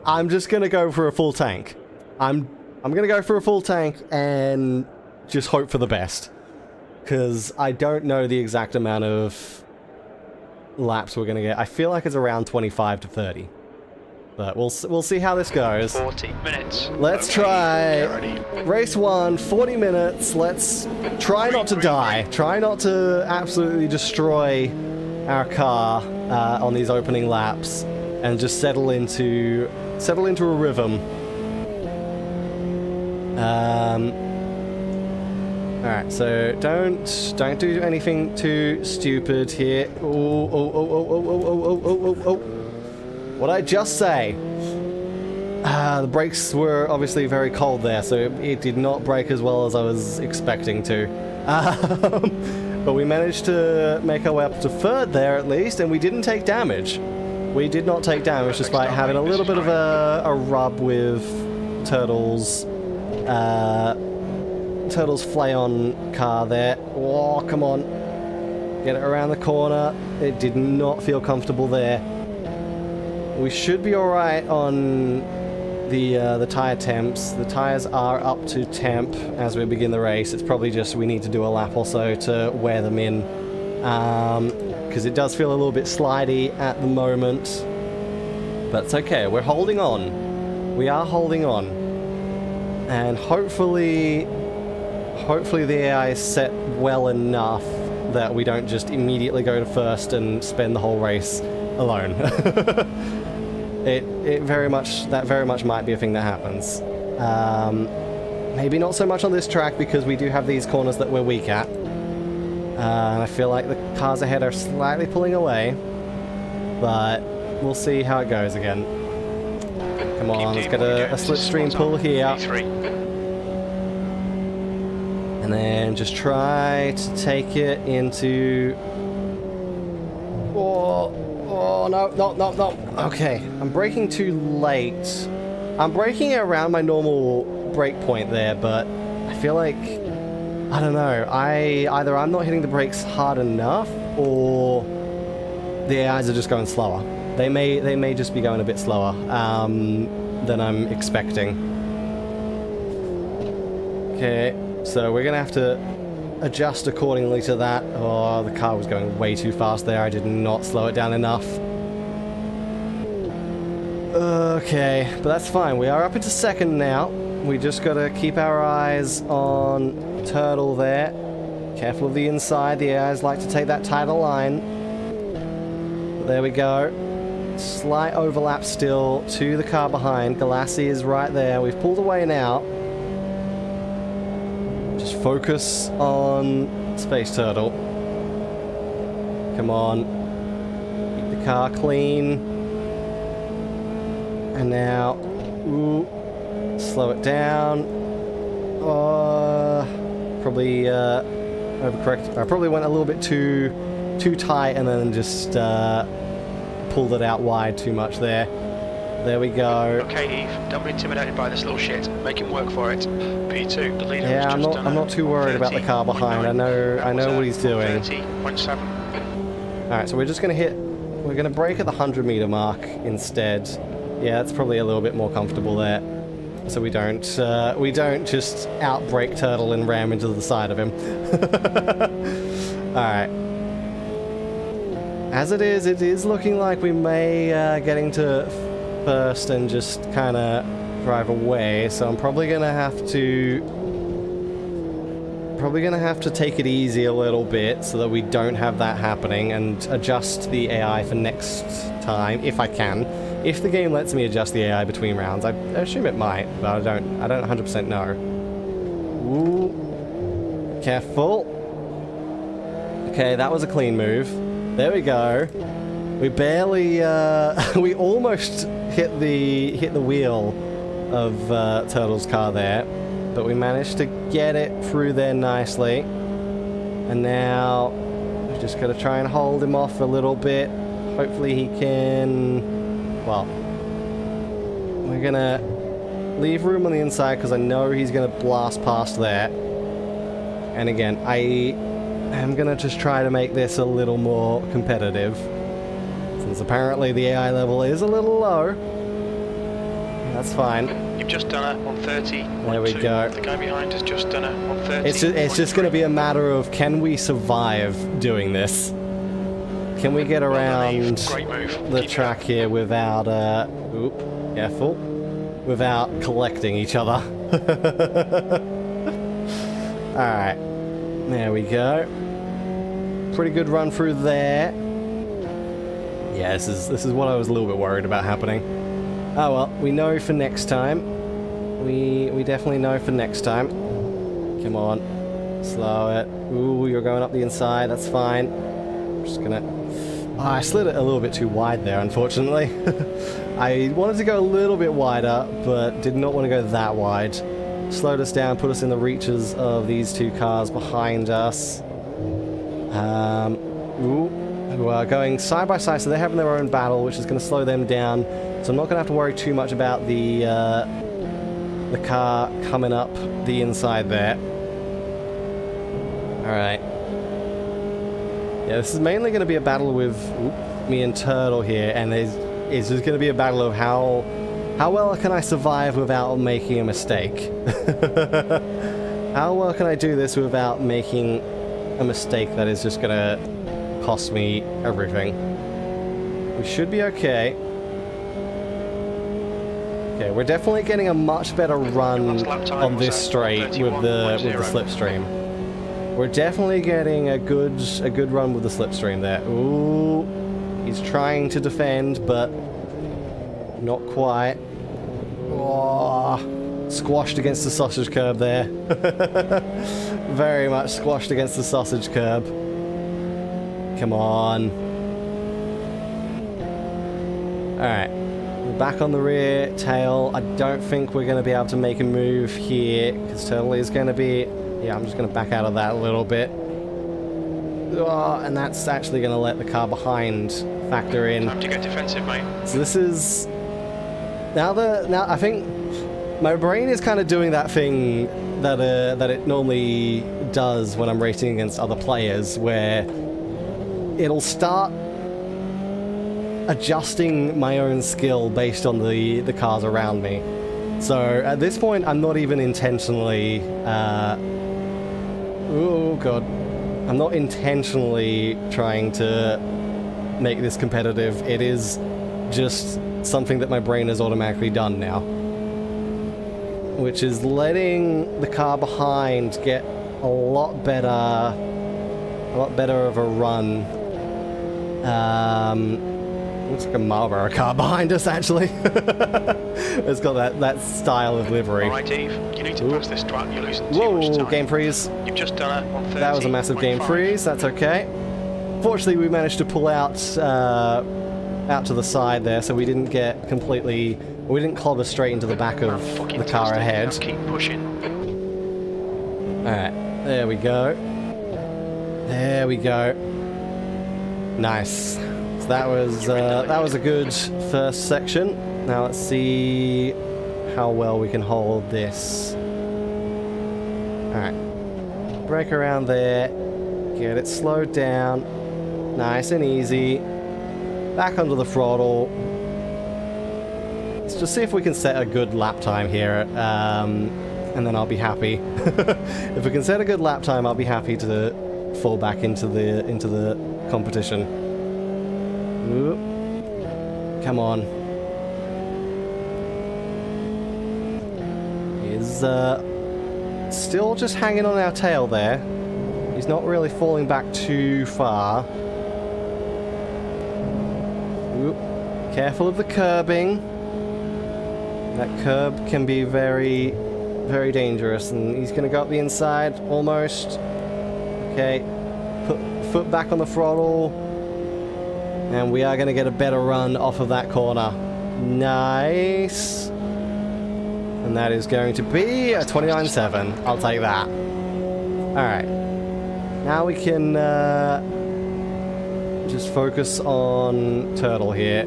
I'm just going to go for a full tank. I'm going to go for a full tank and just hope for the best. Because I don't know the exact amount of laps we're going to get. I feel like it's around 25 to 30. But we'll see how this goes. 40 minutes. Let's try race 1, 40 minutes. Let's try not to die. Try not to absolutely destroy our car on these opening laps, and just settle into a rhythm. Alright, so don't do anything too stupid here. Oh. What'd I just say? The brakes were obviously very cold there, so it did not brake as well as I was expecting to. But we managed to make our way up to third there at least, and we didn't take damage. We did not take damage despite having a little bit of a rub with Turtle's Flay-On car there. Oh, come on. Get it around the corner. It did not feel comfortable there. We should be alright on the tire temps. The tires are up to temp as we begin the race. It's probably just we need to do a lap or so to wear them in. Because it does feel a little bit slidey at the moment. But it's okay. We're holding on. We are holding on. And hopefully the AI is set well enough that we don't just immediately go to first and spend the whole race alone. That very much might be a thing that happens. Maybe not so much on this track because we do have these corners that we're weak at. I feel like the cars ahead are slightly pulling away, but we'll see how it goes again. Come on, let's get a slipstream pull here. And then just try to take it into... Oh, no. Okay, I'm braking too late. I'm braking around my normal brake point there, but I feel like... I don't know. Either I'm not hitting the brakes hard enough, or the AIs are just going slower. They may just be going a bit slower than I'm expecting. Okay, so we're gonna have to adjust accordingly to that. Oh, the car was going way too fast there. I did not slow it down enough. Okay, but that's fine. We are up into second now. We just gotta keep our eyes on Turtle there. Careful of the inside. The AIs like to take that tighter line. But there we go. Slight overlap still to the car behind. Galassi is right there. We've pulled away now. Just focus on Space Turtle. Come on. Keep the car clean. And now, ooh, slow it down. Probably overcorrect. I probably went a little bit too tight and then just pulled it out wide too much there. There we go. Okay, Eve, don't be intimidated by this little shit. Make him work for it. P2, the leader. Yeah, I'm not too worried about the car behind. I know what he's doing. 30.7. All right, so we're gonna brake at the 100-meter mark instead. Yeah, that's probably a little bit more comfortable there. So we don't just out-brake Turtle and ram into the side of him. Alright. As it is looking like we may get into first and just kind of drive away, so I'm probably going to have to probably going to have to take it easy a little bit so that we don't have that happening, and adjust the AI for next time, if I can. If the game lets me adjust the AI between rounds, I assume it might, but I don't 100% know. Ooh. Careful. Okay, that was a clean move. There we go. We barely, we almost hit the wheel of Turtle's car there, but we managed to get it through there nicely. And now we're just gonna try and hold him off a little bit. Hopefully he can, well, we're gonna leave room on the inside because I know he's gonna blast past there. And again, I am gonna just try to make this a little more competitive, since apparently the AI level is a little low. That's fine. You've just done it on 30. There we go. The guy behind has just done it on 30. It's just going to be a matter of, can we survive doing this? Can we get around the track here without, oop, careful, without collecting each other? Alright, there we go. Pretty good run through there. Yeah, this is what I was a little bit worried about happening. Oh well, we know for next time. We definitely know for next time. Come on. Slow it. Ooh, you're going up the inside, that's fine. I'm just gonna... Oh, I slid it a little bit too wide there, unfortunately. I wanted to go a little bit wider, but did not want to go that wide. Slowed us down, put us in the reaches of these two cars behind us. Who are going side by side, so they're having their own battle, which is going to slow them down. So I'm not going to have to worry too much about the car coming up the inside there. Alright. Yeah, this is mainly going to be a battle with me and Turtle here, and it's just going to be a battle of how well can I survive without making a mistake. How well can I do this without making a mistake that is just going to cost me everything? We should be okay. Okay, we're definitely getting a much better run on this straight with the slipstream. We're definitely getting a good run with the slipstream there. Ooh, he's trying to defend, but not quite. Oh, squashed against the sausage curb there. Very much squashed against the sausage curb. Come on. Alright. We're back on the rear tail. I don't think we're going to be able to make a move here, because Turtle is going to be... Yeah, I'm just going to back out of that a little bit. Oh, and that's actually going to let the car behind factor in. Time to get defensive, mate. So this is... Now I think my brain is kind of doing that thing that it normally does when I'm racing against other players, where it'll start adjusting my own skill based on the cars around me. So at this point, I'm not even intentionally... oh god. I'm not intentionally trying to make this competitive. It is just something that my brain has automatically done now, which is letting the car behind get a lot better of a run. Looks like a Marlboro car behind us, actually. It's got that style of livery. Alright, Eve, you need to pass this track. You're losing too Whoa, much time. game freeze. You've just done it on 30. That was a massive game freeze, that's okay. Fortunately, we managed to pull out to the side there, so we didn't get completely... We didn't clobber straight into the back of the car ahead. Now keep pushing. Alright, there we go. There we go. Nice. So that was a good first section. Now let's see how well we can hold this. Alright. Brake around there. Get it slowed down. Nice and easy. Back onto the throttle. Let's just see if we can set a good lap time here. And then I'll be happy. If we can set a good lap time, I'll be happy to fall back into the competition. Ooh. Come on. still just hanging on our tail there. He's not really falling back too far. Oop. Careful of the curbing. That curb can be very, very dangerous, and he's going to go up the inside, almost. Okay, put foot back on the throttle, and we are going to get a better run off of that corner. Nice. And that is going to be a 29.7. I'll take that. Alright. Now we can just focus on Turtle here.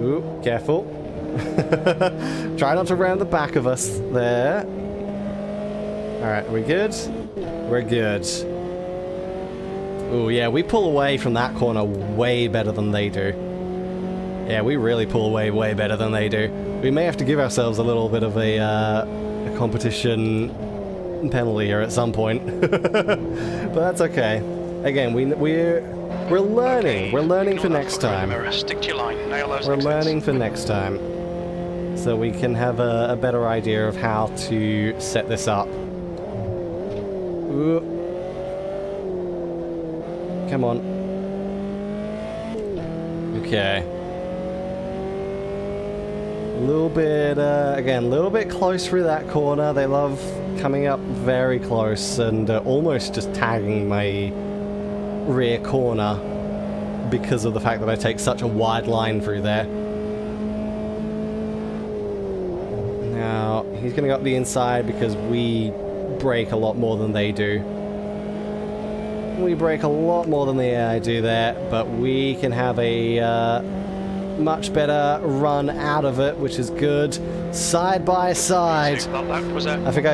Ooh, careful. Try not to round the back of us there. Alright, are we good? We're good. Ooh, yeah, we pull away from that corner way better than they do. Yeah, we really pull away way better than they do. We may have to give ourselves a little bit of a competition penalty here at some point. But that's okay. Again, we're learning. Okay, we're learning ignore for that next foot right in the time. mirror. Stick to your line. Nail those We're exits. learning for next time. So we can have a better idea of how to set this up. Ooh. Come on. Okay. A little bit, again, a little bit close through that corner. They love coming up very close and almost just tagging my rear corner because of the fact that I take such a wide line through there. Now, he's going to go up the inside because we brake a lot more than they do. We brake a lot more than the AI do there, but we can have a much better run out of it, which is good. Side by side. I think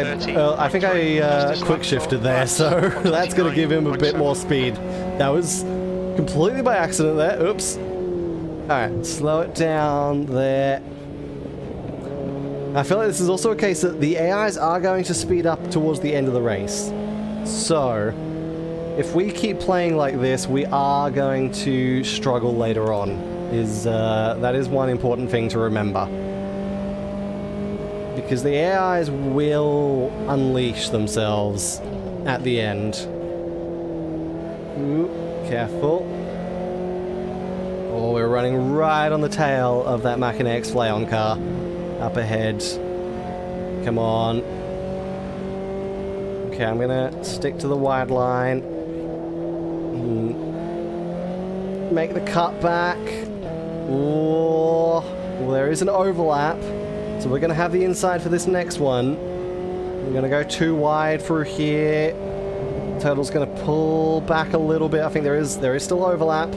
I quick shifted there, so that's going to give him a bit more speed. That was completely by accident there. Oops. Alright, slow it down there. I feel like this is also a case that the AIs are going to speed up towards the end of the race. So, if we keep playing like this, we are going to struggle later on. That is one important thing to remember. Because the AIs will unleash themselves at the end. Ooh, careful. Oh, we're running right on the tail of that Machina X Flayon car. Up ahead. Come on. Okay, I'm gonna stick to the wide line. Make the cut back. Oh, well, there is an overlap. So we're gonna have the inside for this next one. We're gonna go too wide through here. Turtle's gonna pull back a little bit. I think there is still overlap.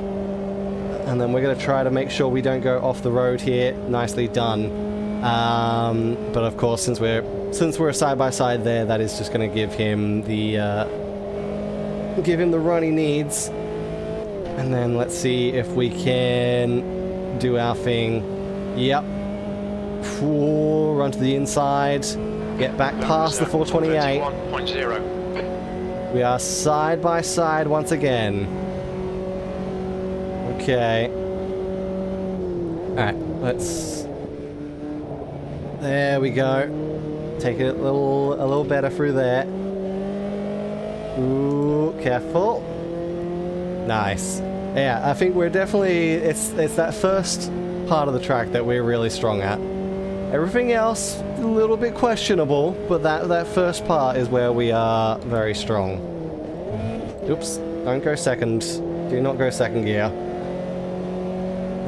And then we're gonna try to make sure we don't go off the road here. Nicely done. But of course, since we're side by side there, that is just going to give him the run he needs. And then let's see if we can do our thing. Yep. Ooh, run to the inside. Get back past the 428. 31.0. We are side by side once again. Okay. Alright, let's... There we go. Take it a little better through there. Ooh, careful. Nice. Yeah, I think we're definitely... It's that first part of the track that we're really strong at. Everything else, a little bit questionable, but that first part is where we are very strong. Oops, don't go second. Do not go second gear.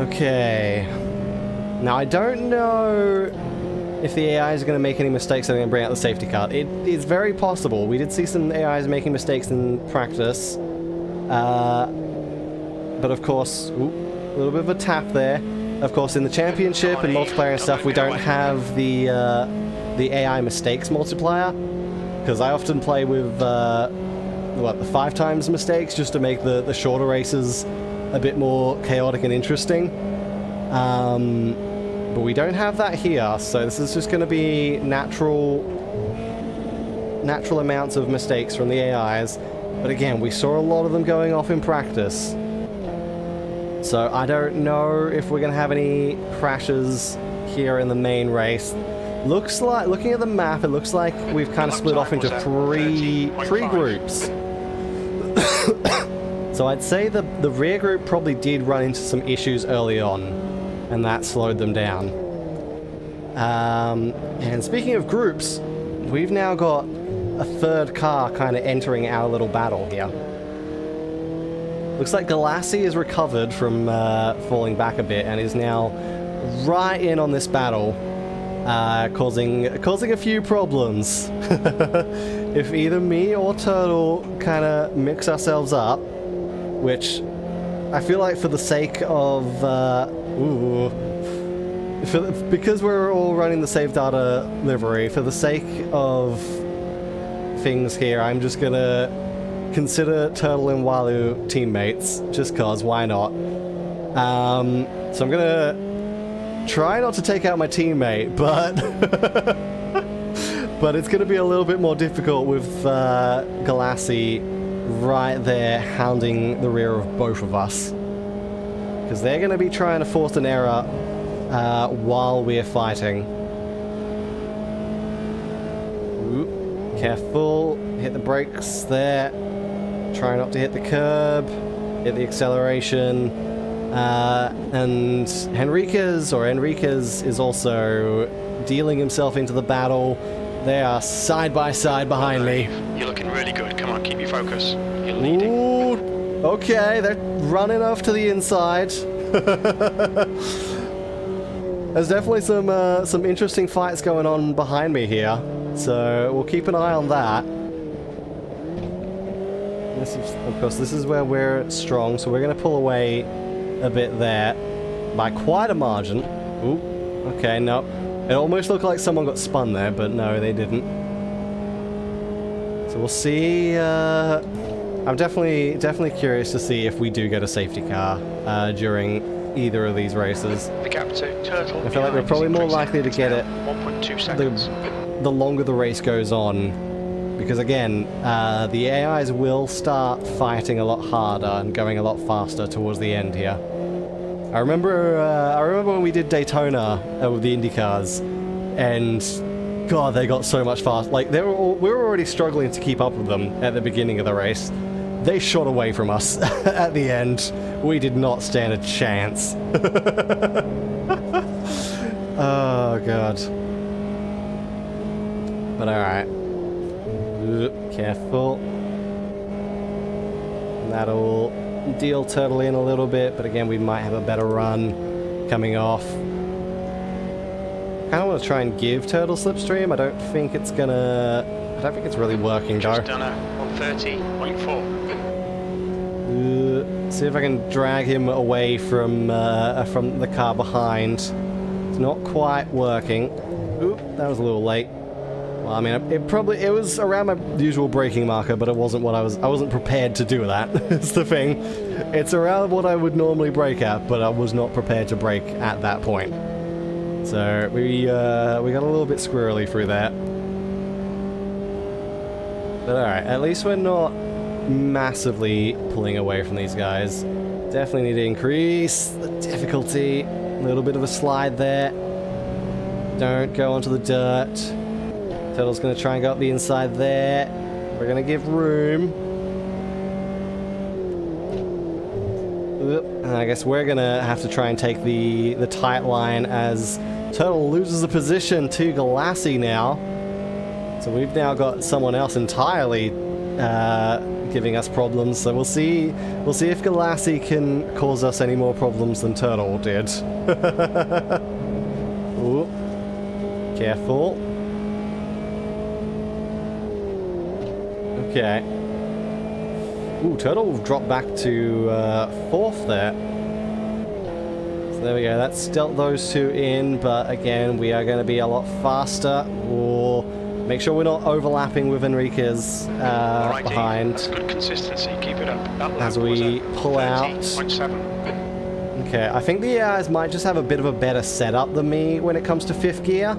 Okay. Now, I don't know if the AI is going to make any mistakes and they're going to bring out the safety car. It is very possible. We did see some AIs making mistakes in practice. But of course, a little bit of a tap there. Of course, in the championship and multiplayer and stuff, we don't have the AI mistakes multiplier. Because I often play with, the 5 times mistakes just to make the shorter races a bit more chaotic and interesting. But we don't have that here, so this is just going to be natural amounts of mistakes from the AIs. But again, we saw a lot of them going off in practice. So I don't know if we're going to have any crashes here in the main race. Looks like, looking at the map, it looks like we've kind of split off into three groups. So I'd say the rear group probably did run into some issues early on, and that slowed them down. And speaking of groups, we've now got a third car kind of entering our little battle here. Looks like Galassi is recovered from falling back a bit and is now right in on this battle, causing a few problems. If either me or Turtle kind of mix ourselves up, which I feel like for the sake of because we're all running the save data livery, for the sake of things here, I'm just gonna consider Turtle and Walu teammates, just cause, why not? So I'm gonna try not to take out my teammate, but but it's gonna be a little bit more difficult with Galassi right there hounding the rear of both of us, because they're gonna be trying to force an error while we're fighting. Ooh, careful, hit the brakes there. Try not to hit the curb, hit the acceleration, and Enriquez is also dealing himself into the battle. They are side by side behind me. You're looking really good. Come on, keep your focus. You're leading. Ooh, okay, they're running off to the inside. There's definitely some interesting fights going on behind me here, so we'll keep an eye on that. This is, of course, this is where we're strong, so we're going to pull away a bit there by quite a margin. Ooh, okay, no. It almost looked like someone got spun there, but no, they didn't. So we'll see. I'm definitely curious to see if we do get a safety car during either of these races. The gap to Turtle. I feel like we're probably more likely to get it 1.2 seconds. The longer the race goes on. Because again, the AIs will start fighting a lot harder and going a lot faster towards the end here. I remember when we did Daytona with the IndyCars, and God, they got so much faster. Like we were already struggling to keep up with them at the beginning of the race. They shot away from us at the end. We did not stand a chance. Oh God. But all right. Careful. That'll deal Turtle in a little bit, but again, we might have a better run coming off. I kind of want to try and give Turtle slipstream. I don't think it's really working though. Just done a 130.4. See if I can drag him away from the car behind. It's not quite working. Oop, that was a little late. Well, I mean, it was around my usual braking marker, but it wasn't what I wasn't prepared to do that. It's the thing. It's around what I would normally brake at, but I was not prepared to brake at that point. So we got a little bit squirrely through that. But alright, at least we're not massively pulling away from these guys. Definitely need to increase the difficulty. A little bit of a slide there. Don't go onto the dirt. Turtle's going to try and go up the inside there. We're going to give room. And I guess we're going to have to try and take the tight line as Turtle loses a position to Galassi now. So we've now got someone else entirely giving us problems. So we'll see if Galassi can cause us any more problems than Turtle did. Ooh. Careful. Okay. Ooh, Turtle dropped back to 4th there. So there we go. That's dealt those two in, but again, we are going to be a lot faster. We'll make sure we're not overlapping with Enriquez behind. That's good consistency. Keep it up. As we pull out. Okay, I think the AIs might just have a bit of a better setup than me when it comes to 5th gear.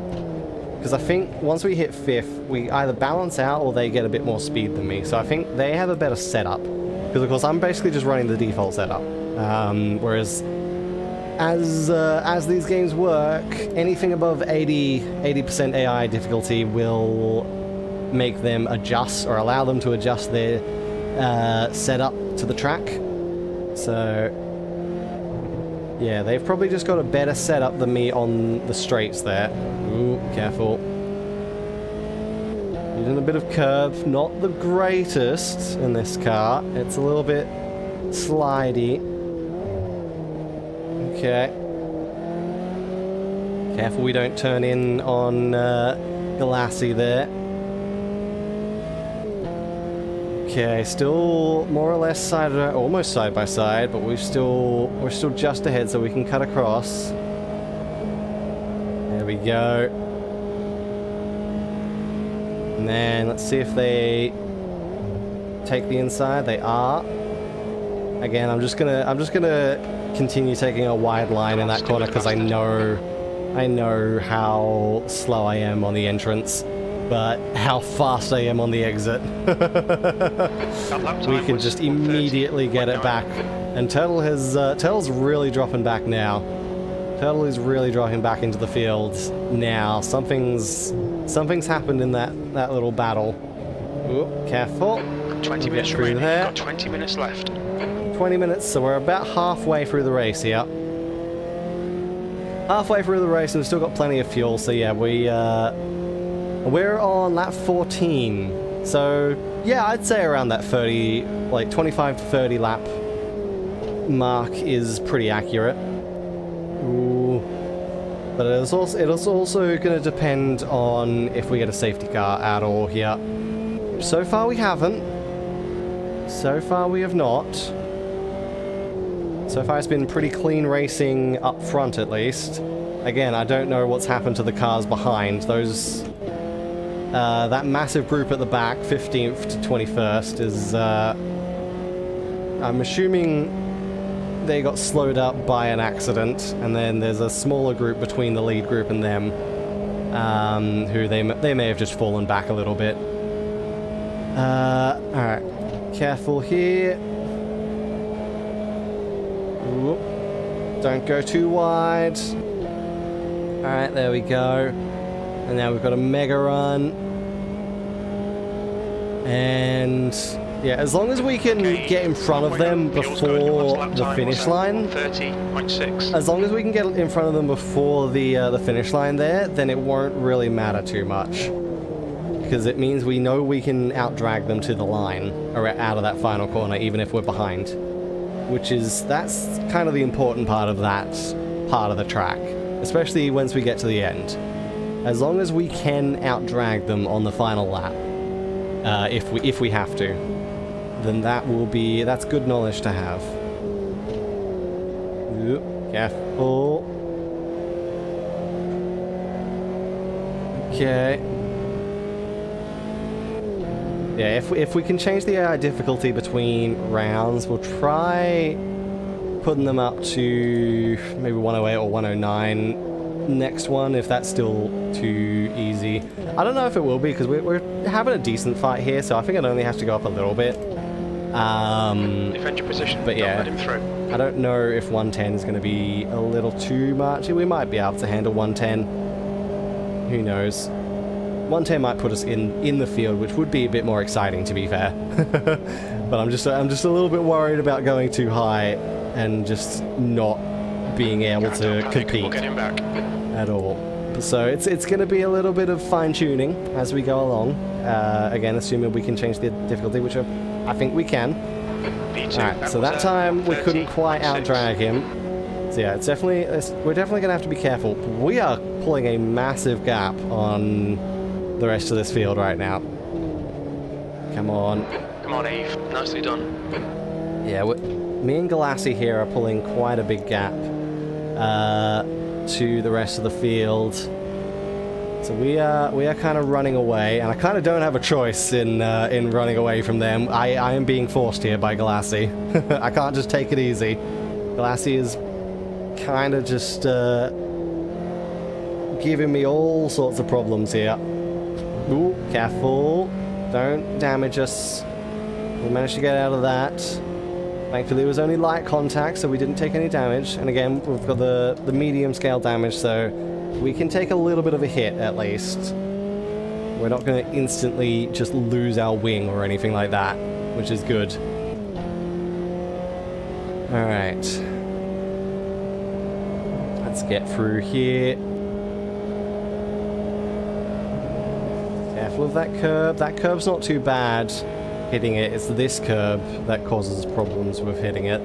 Because I think once we hit 5th, we either balance out or they get a bit more speed than me. So I think they have a better setup. Because of course I'm basically just running the default setup. Whereas as these games work, anything above 80% AI difficulty will make them adjust or allow them to adjust their setup to the track. So yeah, they've probably just got a better setup than me on the straights there. Ooh, careful. Using a bit of curve, not the greatest in this car. It's a little bit slidey. Okay. Careful we don't turn in on Galassi there. Okay, still more or less almost side by side, but we're still just ahead, so we can cut across. There we go. And then let's see if they take the inside. They are. Again, I'm just gonna continue taking a wide line in that corner because I know how slow I am on the entrance, but how fast I am on the exit. We can just immediately get it back. And Turtle's really dropping back now. Turtle is really dropping back into the field now. Something's happened in that little battle. Ooh, careful. 20 minutes remaining. Got 20 minutes left. 20 minutes, so we're about halfway through the race here. Halfway through the race, and we've still got plenty of fuel. So yeah, we're on lap 14. So yeah, I'd say around that 30, like 25 to 30 lap mark is pretty accurate. Ooh. But it's also going to depend on if we get a safety car at all here. So far we haven't. So far we have not. So far it's been pretty clean racing up front at least. Again, I don't know what's happened to the cars behind. Those that massive group at the back, 15th to 21st, is I'm assuming they got slowed up by an accident, and then there's a smaller group between the lead group and them, who they may have just fallen back a little bit. Alright, careful here. Ooh. Don't go too wide. Alright, there we go. And now we've got a mega run. And yeah, as long as we can get in front of them before the finish line, 30.6. as long as we can get in front of them before the finish line there, then it won't really matter too much. Because it means we know we can out-drag them to the line, or out of that final corner, even if we're behind. That's kind of the important part of that part of the track, especially once we get to the end. As long as we can out-drag them on the final lap, if we have to, then that's good knowledge to have. Ooh, careful. Okay. Yeah, if we can change the AI difficulty between rounds, we'll try putting them up to maybe 108 or 109 next one, if that's still too easy. I don't know if it will be, because we're having a decent fight here, so I think it only has to go up a little bit. Defend your position, but yeah, don't let him through. I don't know if 110 is going to be a little too much. We might be able to handle 110. Who knows? 110 might put us in the field, which would be a bit more exciting, to be fair. But I'm just a little bit worried about going too high and just not being able to compete we'll get him back at all. So it's going to be a little bit of fine-tuning as we go along. Again, assuming we can change the difficulty, which I think we can. Alright, so that time we couldn't quite out-drag him. So yeah, we're definitely going to have to be careful. We are pulling a massive gap on the rest of this field right now. Come on. Come on, Eve. Nicely done. Yeah, me and Galassi here are pulling quite a big gap to the rest of the field. So we are kind of running away, and I kind of don't have a choice in running away from them. I am being forced here by Galassi. I can't just take it easy. Galassi is kind of just giving me all sorts of problems here. Ooh, careful. Don't damage us. We managed to get out of that. Thankfully, it was only light contact, so we didn't take any damage. And again, we've got the medium scale damage, so we can take a little bit of a hit at least. We're not going to instantly just lose our wing or anything like that, which is good. Alright. Let's get through here. Careful of that curb. That curb's not too bad hitting it. It's this curb that causes problems with hitting it.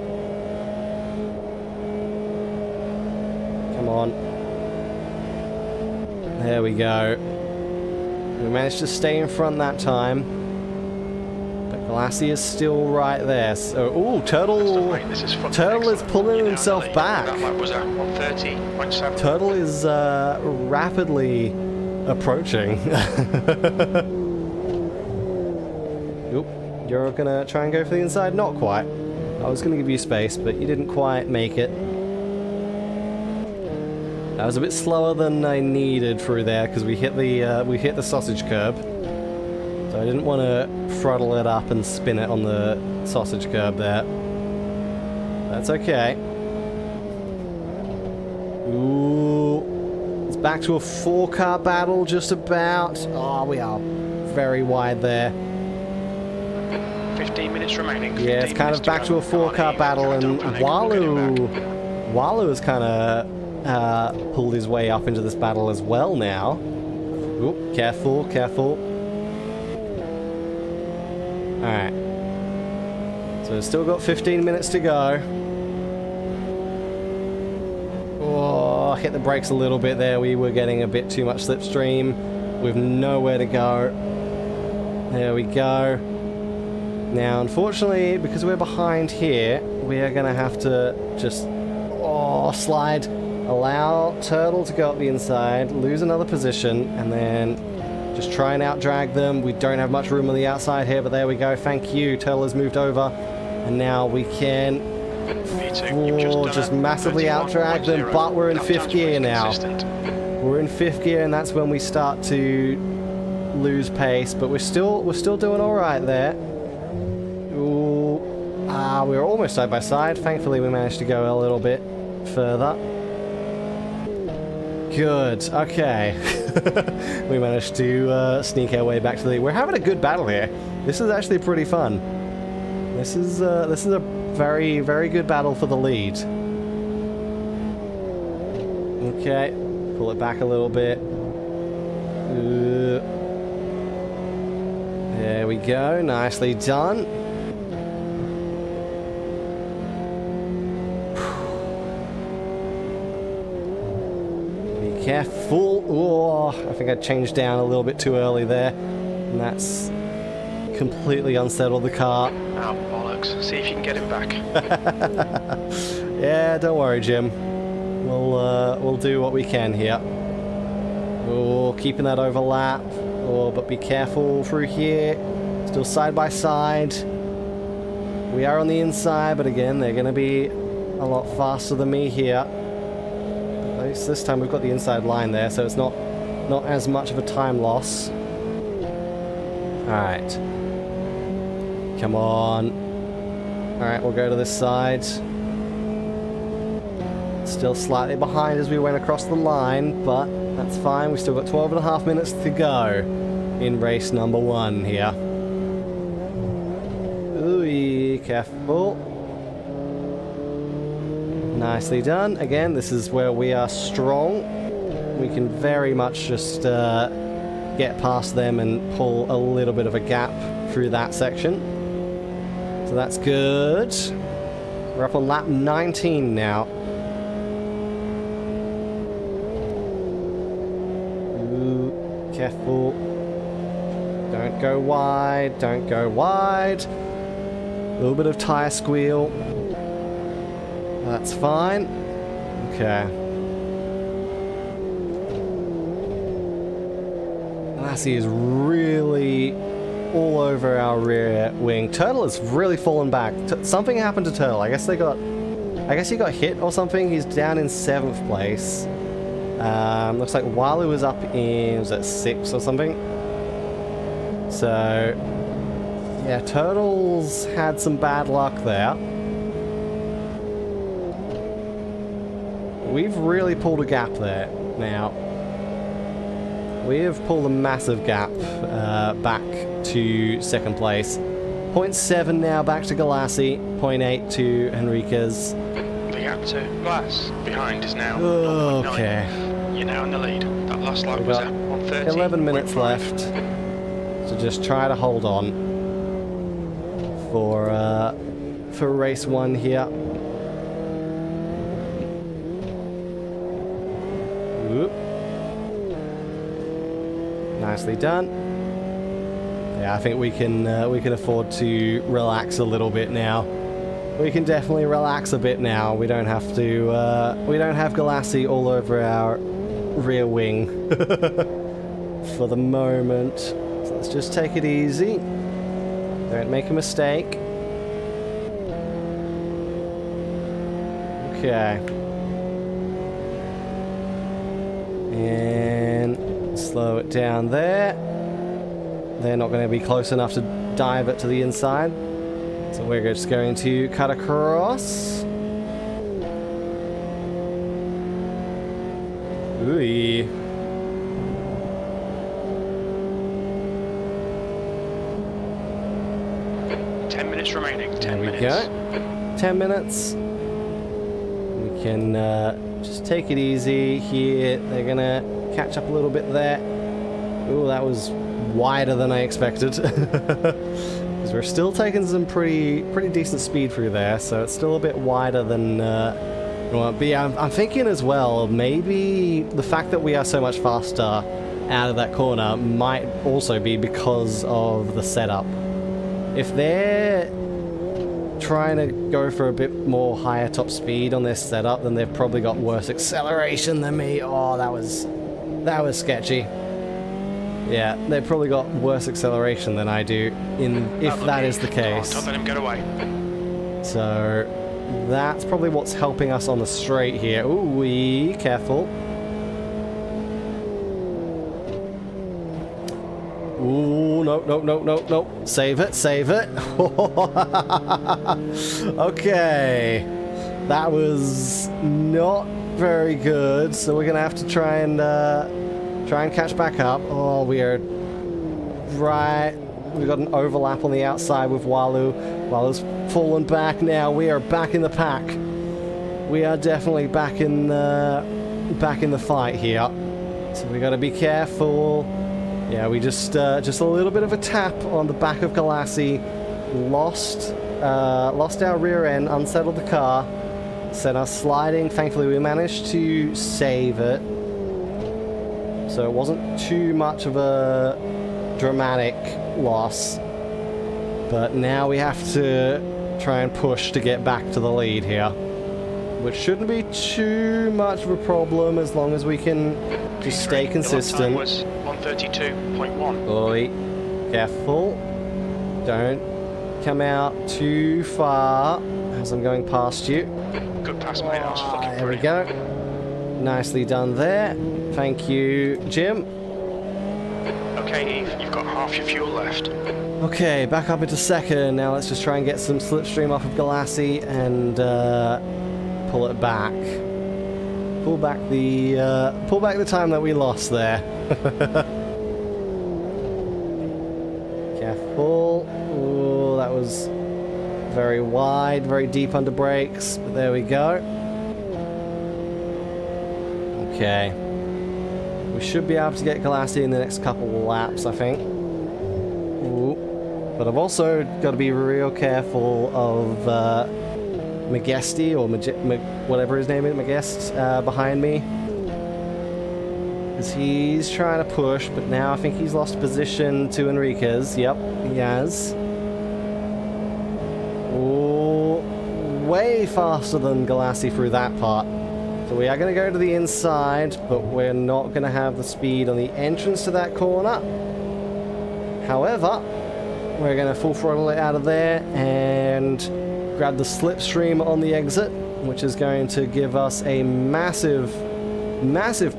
Come on. There we go. We managed to stay in front that time. But Glassy is still right there. So, ooh, Turtle is pulling himself back. Turtle is rapidly approaching. Oop, you're gonna try and go for the inside? Not quite. I was gonna give you space, but you didn't quite make it. I was a bit slower than I needed through there because we hit the sausage curb. So I didn't want to throttle it up and spin it on the sausage curb there. That's okay. Ooh, it's back to a 4-car battle just about. Oh, we are very wide there. 15 minutes remaining. Yeah, it's kind of back to a 4-car battle, and Walu has kind of pulled his way up into this battle as well now. Oop, careful, careful. Alright. So we've still got 15 minutes to go. Oh, hit the brakes a little bit there. We were getting a bit too much slipstream with nowhere to go. There we go. Now, unfortunately, because we're behind here, we are going to have to just slide. Allow Turtle to go up the inside, lose another position, and then just try and out-drag them. We don't have much room on the outside here, but there we go. Thank you. Turtle has moved over, and now we can just massively out-drag them, but we're in 5th gear now. We're in 5th gear, and that's when we start to lose pace, but we're still doing all right there. Ooh. We were almost side by side. Thankfully, we managed to go a little bit further. Good. Okay. We managed to sneak our way back to the... We're having a good battle here. This is actually pretty fun. This is a very, very good battle for the lead. Okay. Pull it back a little bit. There we go. Nicely done. Careful. Oh, I think I changed down a little bit too early there. And that's completely unsettled the car. Oh, bollocks. See if you can get him back. Yeah, don't worry, Jim. We'll do what we can here. Oh, keeping that overlap. Oh, but be careful through here. Still side by side. We are on the inside, but again, they're going to be a lot faster than me here. This time we've got the inside line there, so it's not as much of a time loss. Alright. Come on. Alright, we'll go to this side. Still slightly behind as we went across the line, but that's fine. We've still got 12.5 minutes to go in race number 1 here. Ooh, careful. Nicely done. Again, this is where we are strong. We can very much just get past them and pull a little bit of a gap through that section. So that's good. We're up on lap 19 now. Ooh, careful. Don't go wide. Don't go wide. A little bit of tire squeal. That's fine. Okay. Lassie is really all over our rear wing. Turtle has really fallen back. Something happened to Turtle. I guess he got hit or something. He's down in 7th place. Looks like Walu was up in, was that 6th or something? So, yeah, Turtle's had some bad luck there. we've really pulled a gap there now. We have pulled a massive gap back to second place. 0.7 now back to Galassi, 0.8 to Henriquez. The gap to Glass behind is now Okay. 0.9. You're now in the lead. That last lap We've was got at 1:30. 11 minutes 0.5. left. So just try to hold on for race 1 here. Whoop. Nicely done. Yeah, I think we can afford to relax a little bit now. We can definitely relax a bit now. We don't have to. We don't have Galassi all over our rear wing for the moment. So let's just take it easy. Don't make a mistake. Okay. And slow it down there. They're not going to be close enough to dive it to the inside. So we're just going to cut across. Ooh. 10 minutes remaining. 10 There we minutes. go. 10 minutes. We can just take it easy here. They're going to catch up a little bit there. Ooh, that was wider than I expected. Because we're still taking some pretty decent speed through there, so it's still a bit wider than well, but yeah, I'm thinking as well, maybe the fact that we are so much faster out of that corner might also be because of the setup. If they're trying to go for a bit more higher top speed on their setup, then they've probably got worse acceleration than me. Oh, that was sketchy. Yeah, they've probably got worse acceleration than I do, if that is the case. Don't let him get away. So that's probably what's helping us on the straight here. Ooh, careful. Ooh, no. Save it. Okay. That was not very good, so we're gonna have to try and catch back up. Oh, we are right. We've got an overlap on the outside with Walu. Walu's fallen back now. We are back in the pack. We are definitely back in the fight here. So we got to be careful. Yeah, we just a little bit of a tap on the back of Galassi. Lost our rear end, unsettled the car, sent us sliding. Thankfully, we managed to save it. So it wasn't too much of a dramatic loss, but now we have to try and push to get back to the lead here, which shouldn't be too much of a problem as long as we can just stay consistent. The last time was 132.1. Oi, careful, don't come out too far as I'm going past you. Good pass, mate. That was fucking There we brilliant. go. Nicely done there. Thank you, Jim. Okay, Eve, you've got half your fuel left. Okay, back up into second. Now let's just try and get some slipstream off of Galassi and pull it back. Pull back the time that we lost there. Careful. Ooh, that was very wide, very deep under brakes, but there we go. Okay. We should be able to get Galassi in the next couple of laps, I think. Ooh. But I've also got to be real careful of Magesti, or whatever his name is, Magest, behind me. Because he's trying to push, but now I think he's lost position to Enriquez. Yep, he has. Ooh, way faster than Galassi through that part. So we are going to go to the inside, but we're not going to have the speed on the entrance to that corner. However, we're going to full throttle it out of there and grab the slipstream on the exit, which is going to give us a massive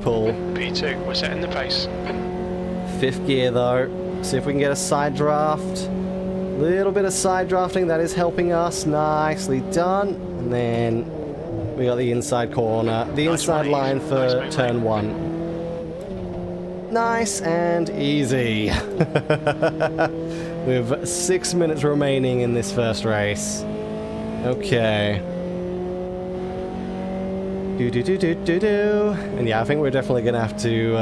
pull. P2, we're setting the pace. 5th gear though. See if we can get a side draft. Little bit of side drafting, that is helping us. Nicely done. And then We got the inside corner, the inside line for turn 1. Nice and easy. With 6 minutes remaining in this first race. Okay. And yeah, I think we're definitely gonna have to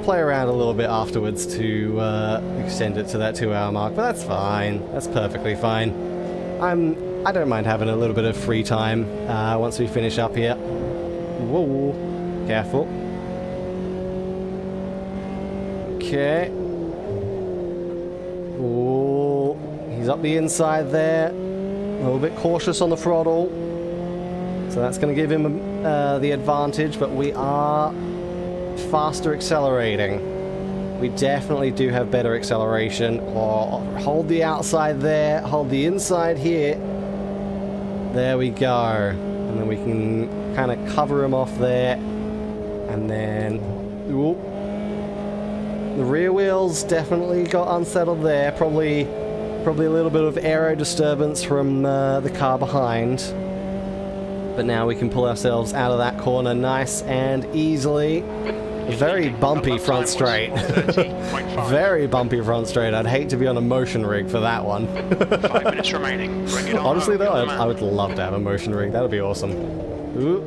play around a little bit afterwards to extend it to that 2-hour mark, but that's fine. That's perfectly fine. I don't mind having a little bit of free time once we finish up here. Whoa, careful. Okay. Ooh, he's up the inside there. A little bit cautious on the throttle. So that's going to give him the advantage, but we are faster accelerating. We definitely do have better acceleration. Oh, hold the outside there, hold the inside here. There we go. And then we can kind of cover him off there. And then... Ooh. The rear wheels definitely got unsettled there. Probably a little bit of aero disturbance from the car behind. But now we can pull ourselves out of that corner nice and easily. Very bumpy front straight. Very bumpy front straight. I'd hate to be on a motion rig for that one. 5 minutes remaining. Bring it on. Honestly though, I would love to have a motion rig. That would be awesome. Ooh.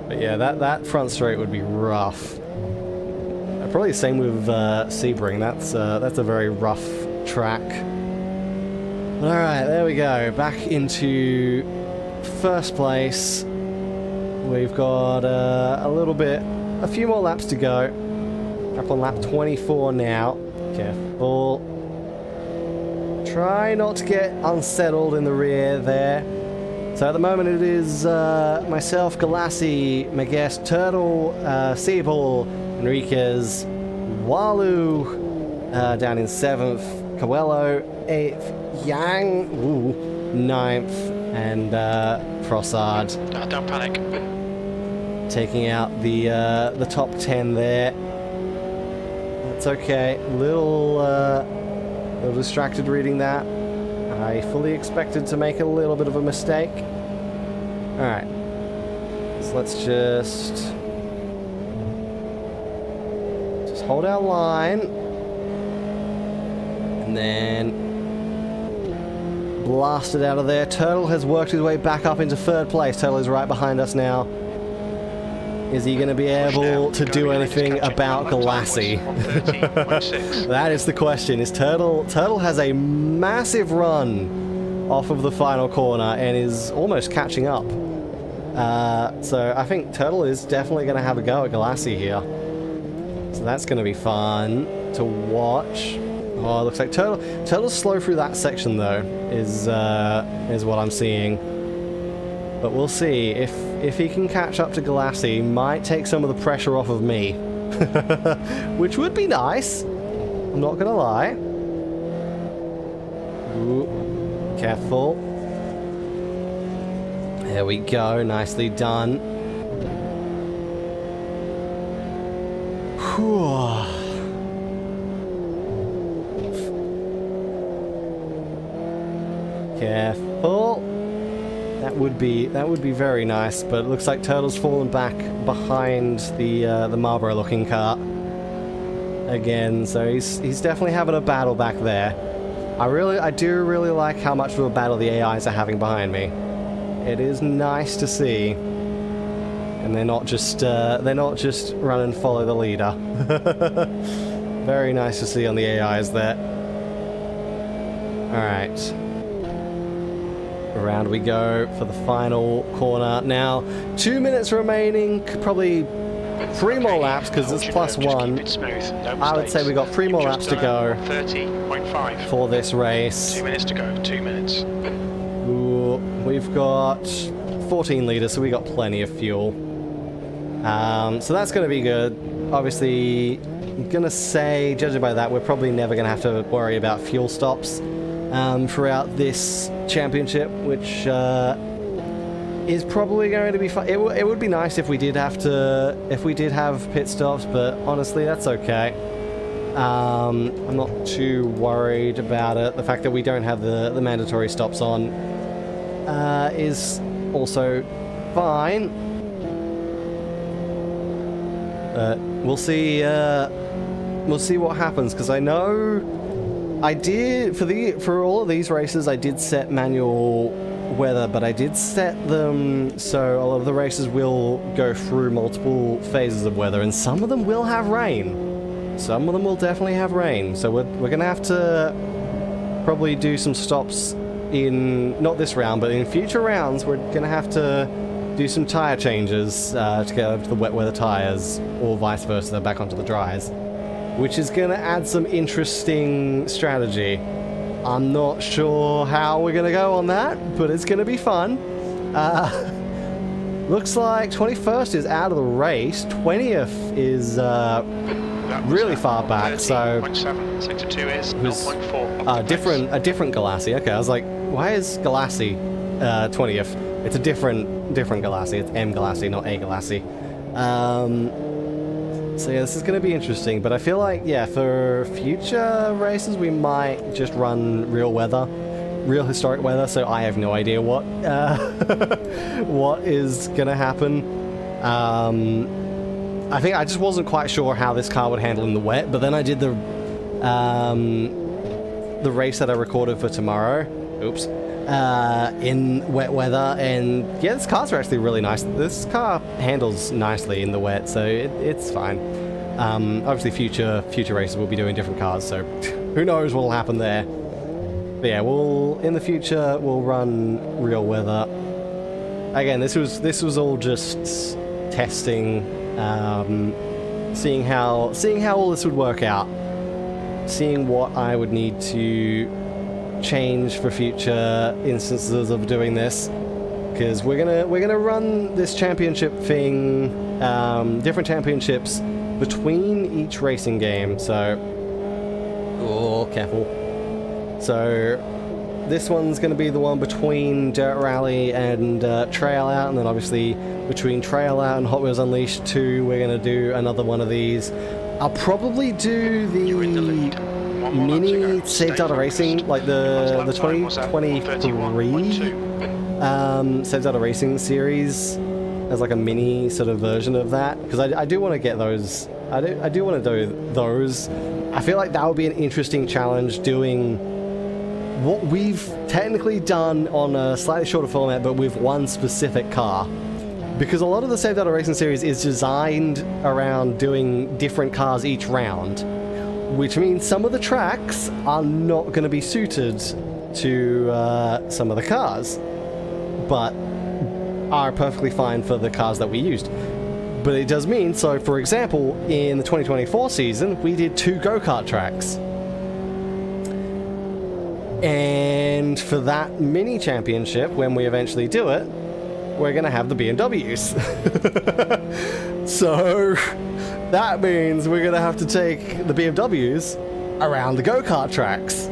But yeah, that front straight would be rough. Probably the same with Sebring. That's a very rough track. All right, there we go. Back into first place. We've got a few more laps to go. Up on lap 24 now. Careful. Try not to get unsettled in the rear there. So at the moment it is myself, Galassi, my guest, Turtle, Seabull, Enriquez, Walu down in 7th, Coelho 8th, Yang 9th, and Frossard. Don't panic. Taking out the top 10 there. That's okay. Little distracted reading that. I fully expected to make a little bit of a mistake. All right. So let's just hold our line, and then blast it out of there. Turtle has worked his way back up into 3rd place. Turtle is right behind us now. Is he going to be able to do anything about Galassi? That is the question. Is Turtle has a massive run off of the final corner and is almost catching up. So I think Turtle is definitely going to have a go at Galassi here. So that's going to be fun to watch. Oh, it looks like Turtle's slow through that section though, is what I'm seeing. But we'll see if he can catch up to Galassi. Might take some of the pressure off of me, which would be nice. I'm not gonna lie. Ooh, careful. There we go. Nicely done. Whew. Careful. That would be very nice, but it looks like Turtle's fallen back behind the Marlboro-looking car again. So he's definitely having a battle back there. I do really like how much of a battle the AIs are having behind me. It is nice to see, and they're not just run and follow the leader. Very nice to see on the AIs there. All right. Around we go for the final corner. Now, 2 minutes remaining, probably 3 more laps because it's +1. I would say we got 3 more laps to go 30.5 for this race. 2 minutes to go, 2 minutes. Ooh, we've got 14 liters, so we got plenty of fuel. So that's going to be good. Obviously, I'm going to say, judging by that, we're probably never going to have to worry about fuel stops throughout this championship, which is probably going to be fun. It would be nice if we did have pit stops, but honestly, that's okay. I'm not too worried about it. The fact that we don't have the mandatory stops on is also fine. We'll see. We'll see what happens, because I know I did for all of these races I did set manual weather, but I did set them so a lot of the races will go through multiple phases of weather, and some of them will have rain. Some of them will definitely have rain. So we're gonna have to probably do some stops in not this round, but in future rounds. We're gonna have to do some tire changes to get over to the wet weather tires, or vice versa, back onto the dries, which is going to add some interesting strategy. I'm not sure how we're going to go on that, but it's going to be fun. Looks like 21st is out of the race. 20th is really far back, so 0.7, 2 is it was 0.4. a different Galassi. Okay, I was like, why is Galassi 20th? It's a different Galassi. It's M Galassi, not A Galassi. So yeah, this is going to be interesting, but I feel like, yeah, for future races we might just run real weather, real historic weather, so I have no idea what what is going to happen. I think I just wasn't quite sure how this car would handle in the wet, but then I did the race that I recorded for tomorrow. Oops. In wet weather, and yeah, this cars are actually really nice. This car handles nicely in the wet, so it's fine. Obviously future races will be doing different cars, so who knows what will happen there. But yeah, in the future we'll run real weather. Again, this was all just testing, seeing how all this would work out, seeing what I would need to change for future instances of doing this, because we're gonna run this championship thing, different championships between each racing game. So, oh, careful. So this one's going to be the one between Dirt Rally and Trail Out, and then obviously between Trail Out and Hot Wheels Unleashed 2 we're going to do another one of these. I'll probably do the mini Save Data Racing, like the 2023 Save Data Racing series, as like a mini sort of version of that, because I do want to get those. I do want to do those. I feel like that would be an interesting challenge, doing what we've technically done on a slightly shorter format, but with one specific car. Because a lot of the Save Data Racing series is designed around doing different cars each round, which means some of the tracks are not going to be suited to some of the cars, but are perfectly fine for the cars that we used. But it does mean, so for example, in the 2024 season, we did 2 go-kart tracks. And for that mini championship, when we eventually do it, we're going to have the BMWs. So that means we're going to have to take the BMWs around the go-kart tracks.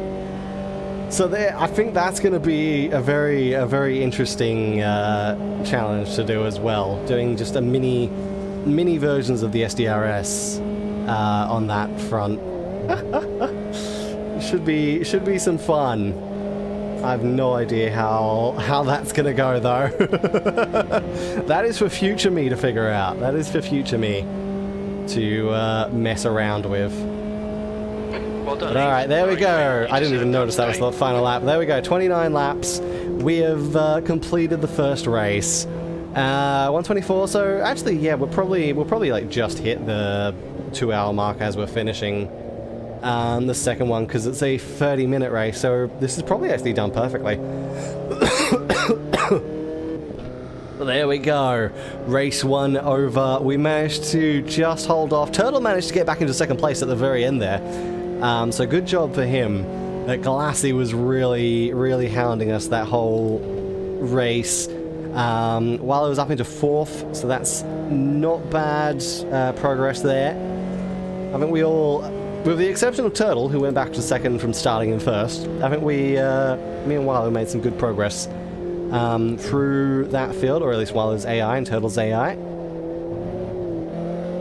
So there, I think that's going to be a very interesting challenge to do as well. Doing just a mini versions of the SDRS on that front. Should be some fun. I have no idea how that's gonna go though. That is for future me to figure out. That is for future me to mess around with. Well done. But all right, there we go. I didn't even notice that was the final lap. There we go. 29 laps. We have completed the first race. 124. So actually, yeah, we'll probably like just hit the 2-hour mark as we're finishing the second one, because it's a 30-minute race. So this is probably actually done perfectly. There we go. Race 1 over. We managed to just hold off. Turtle managed to get back into second place at the very end there. So good job for him. Galassi was really hounding us that whole race. While it was up into 4th, so that's not bad progress there. I think we all, with the exception of Turtle, who went back to 2nd from starting in 1st, I think me and Willow made some good progress through that field, or at least Willow's AI and Turtle's AI.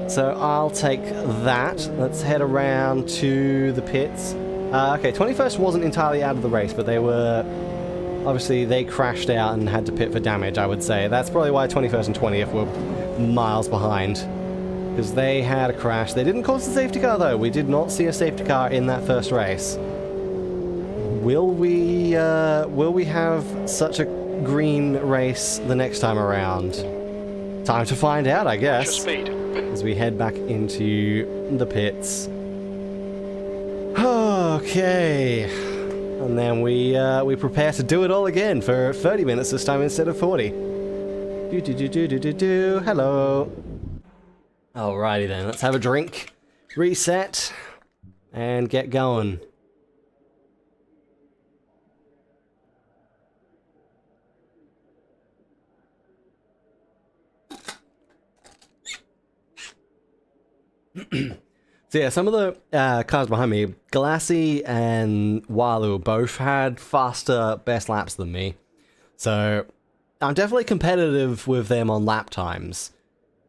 So I'll take that. Let's head around to the pits. Okay, 21st wasn't entirely out of the race, but they were obviously they crashed out and had to pit for damage, I would say. That's probably why 21st and 20th were miles behind. Because they had a crash. They didn't cause the safety car, though. We did not see a safety car in that first race. Will we have such a green race the next time around? Time to find out, I guess. Speed. As we head back into the pits. Okay. And then we prepare to do it all again for 30 minutes this time instead of 40. Hello. Alrighty then, let's have a drink, reset, and get going. So yeah, some of the cars behind me, Galassi and Walu, both had faster best laps than me. So I'm definitely competitive with them on lap times.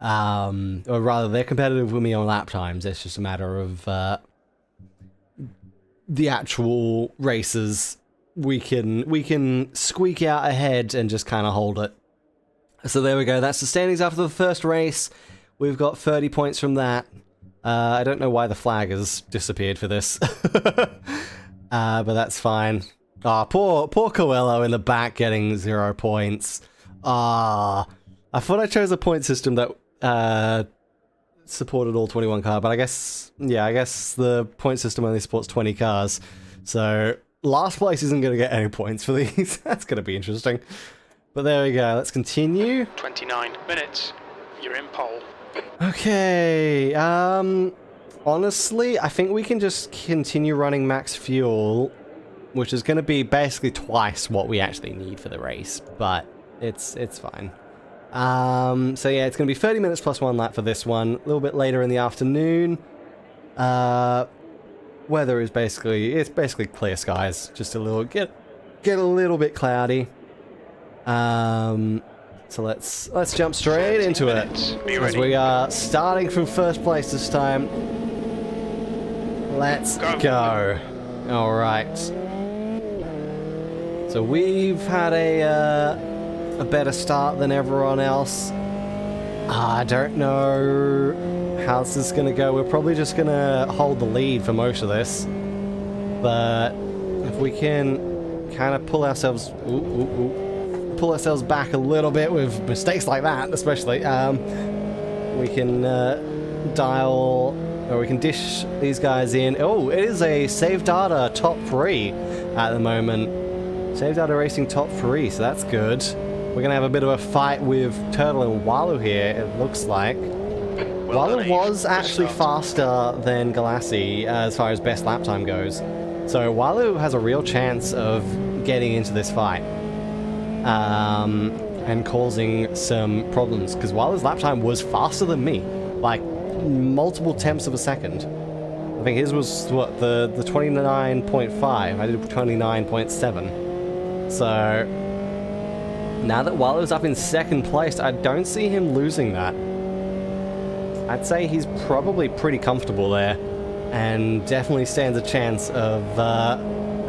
Or rather, they're competitive with me on lap times. It's just a matter of the actual races. We can squeak out ahead and just kind of hold it. So there we go. That's the standings after the first race. We've got 30 points from that. I don't know why the flag has disappeared for this, but that's fine. Ah, poor Coelho in the back getting 0 points. I thought I chose a point system that supported all 21 cars, but I guess the point system only supports 20 cars. So last place isn't going to get any points for these. That's going to be interesting. But there we go. Let's continue. 29 minutes. You're in pole. Okay. Honestly, I think we can just continue running max fuel, which is going to be basically twice what we actually need for the race, but it's fine. So yeah, it's going to be 30 minutes plus 1 lap for this one. A little bit later in the afternoon. Weather is basically clear skies. Just a little get a little bit cloudy. So let's jump straight into it. As we are starting from first place this time. Let's go. All right. So we've had a better start than everyone else. I don't know how this is going to go. We're probably just going to hold the lead for most of this. But if we can kind of pull ourselves back a little bit with mistakes like that, especially, we can we can dish these guys in. Oh, it is a Save Data top 3 at the moment. Save Data Racing top 3, so that's good. We're going to have a bit of a fight with Turtle and Walu here, it looks like. Walu was actually faster than Galassi as far as best lap time goes. So Walu has a real chance of getting into this fight. And causing some problems, because Walu's lap time was faster than me. Like, multiple tenths of a second. I think his was, what, the 29.5. I did 29.7. So now that Walu's up in second place, I don't see him losing that. I'd say he's probably pretty comfortable there, and definitely stands a chance of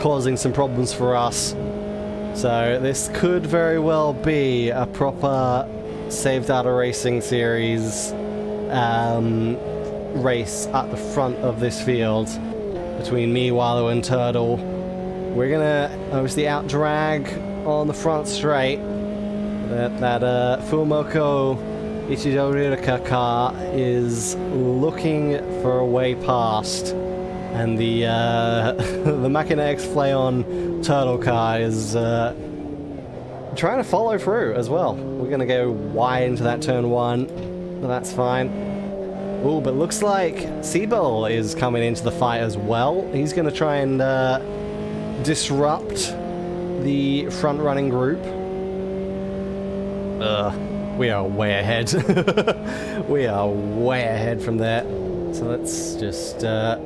causing some problems for us. So this could very well be a proper Save Data Racing Series race at the front of this field between me, Walu, and Turtle. We're gonna obviously out-drag on the front straight. That Fumoko Ichidorika car is looking for a way past, and the the Machina X Flayon Turtle car is trying to follow through as well. We're gonna go wide into that turn 1, but that's fine. Ooh, but looks like Siebel is coming into the fight as well. He's gonna try and disrupt the front-running group. We are way ahead. We are way ahead from that. So let's just a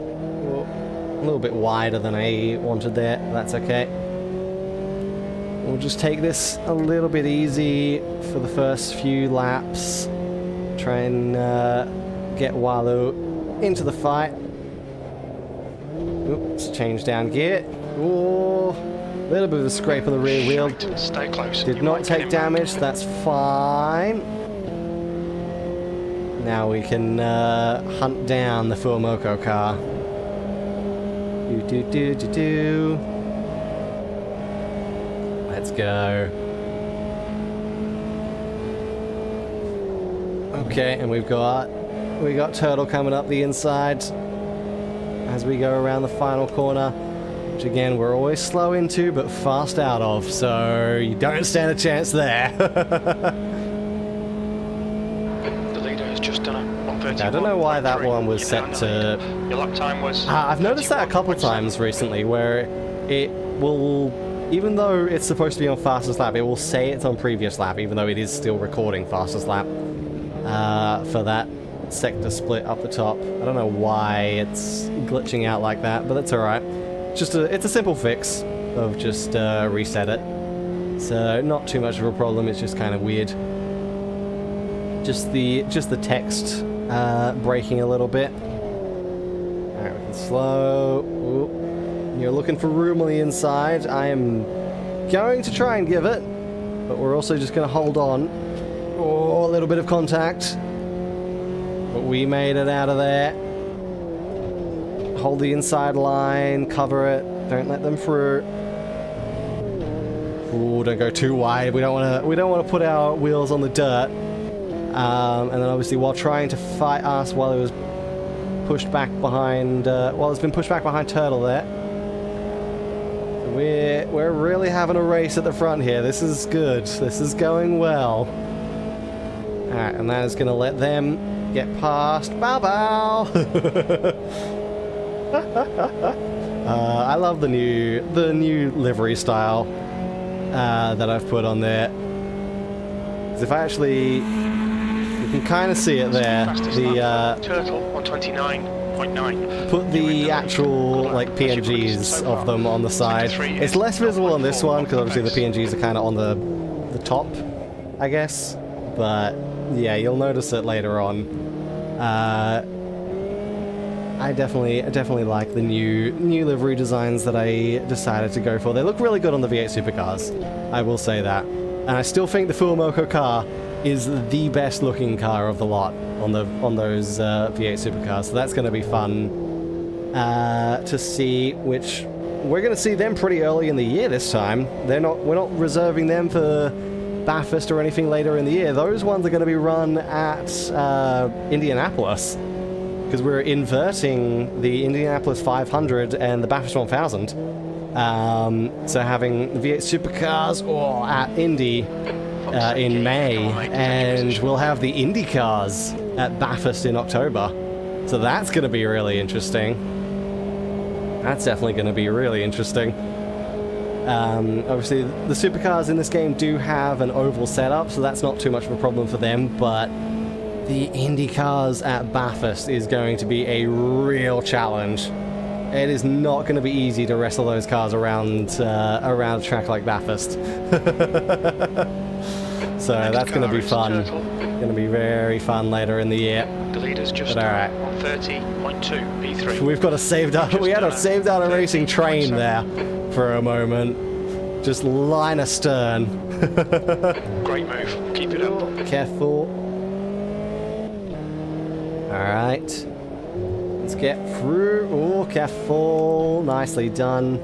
little bit wider than I wanted there. That's okay. We'll just take this a little bit easy for the first few laps. Try and get Walu into the fight. Oops, change down gear. Ooh. Little bit of a scrape on the rear wheel. Straight. Stay close. Did You not might get take him damage, that's fine. Now we can hunt down the Fuomoko car. Do. Let's go. Okay, and we got Turtle coming up the inside as we go around the final corner, which again we're always slow into but fast out of, so you don't stand a chance there. The leader has just done a 131. I don't know why that one was set to... Your lap time was... I've noticed that a couple of times recently, where it will, even though it's supposed to be on fastest lap, it will say it's on previous lap, even though it is still recording fastest lap for that sector split up the top. I don't know why it's glitching out like that, but that's alright. It's a simple fix of just reset it. So not too much of a problem, it's just kind of weird. Just the text breaking a little bit. Alright, we can slow. Ooh. You're looking for room on the inside. I am going to try and give it, but we're also just going to hold on. Oh, a little bit of contact. But we made it out of there. Hold the inside line, cover it, don't let them through. Ooh, don't go too wide. We don't want to put our wheels on the dirt. And then obviously while trying to fight us while it was pushed back behind, while it's been pushed back behind Turtle there. We're really having a race at the front here. This is good. This is going well. Alright, and that is going to let them get past. Bow bow! I love the new livery style that I've put on there. Because if I actually... You can kind of see it there. The Turtle on 29.9. put the actual like PNGs of them on the side. It's less visible on this one because obviously the PNGs are kind of on the top, I guess. But yeah, you'll notice it later on. I definitely like the new livery designs that I decided to go for. They look really good on the V8 supercars. I will say that. And I still think the Fuomoko car is the best looking car of the lot on those V8 supercars. So that's going to be fun to see, which we're going to see them pretty early in the year this time. We're not reserving them for Bathurst or anything later in the year. Those ones are going to be run at Indianapolis, because we're inverting the Indianapolis 500 and the Bathurst 1000. So having the V8 supercars at Indy in May, and we'll have the Indy cars at Bathurst in October. So that's going to be really interesting. That's definitely going to be really interesting. Obviously, the supercars in this game do have an oval setup, so that's not too much of a problem for them, but the Indy cars at Bathurst is going to be a real challenge. It is not going to be easy to wrestle those cars around a track like Bathurst. So that's going to be fun. Going to be very fun later in the year. The leader's just all right. on 30.2 P3. We've got a saved out. We had a saved out a racing train there for a moment. Just line astern. Great move. Keep it up. Careful. All right. Let's get through. Oh, careful. Nicely done.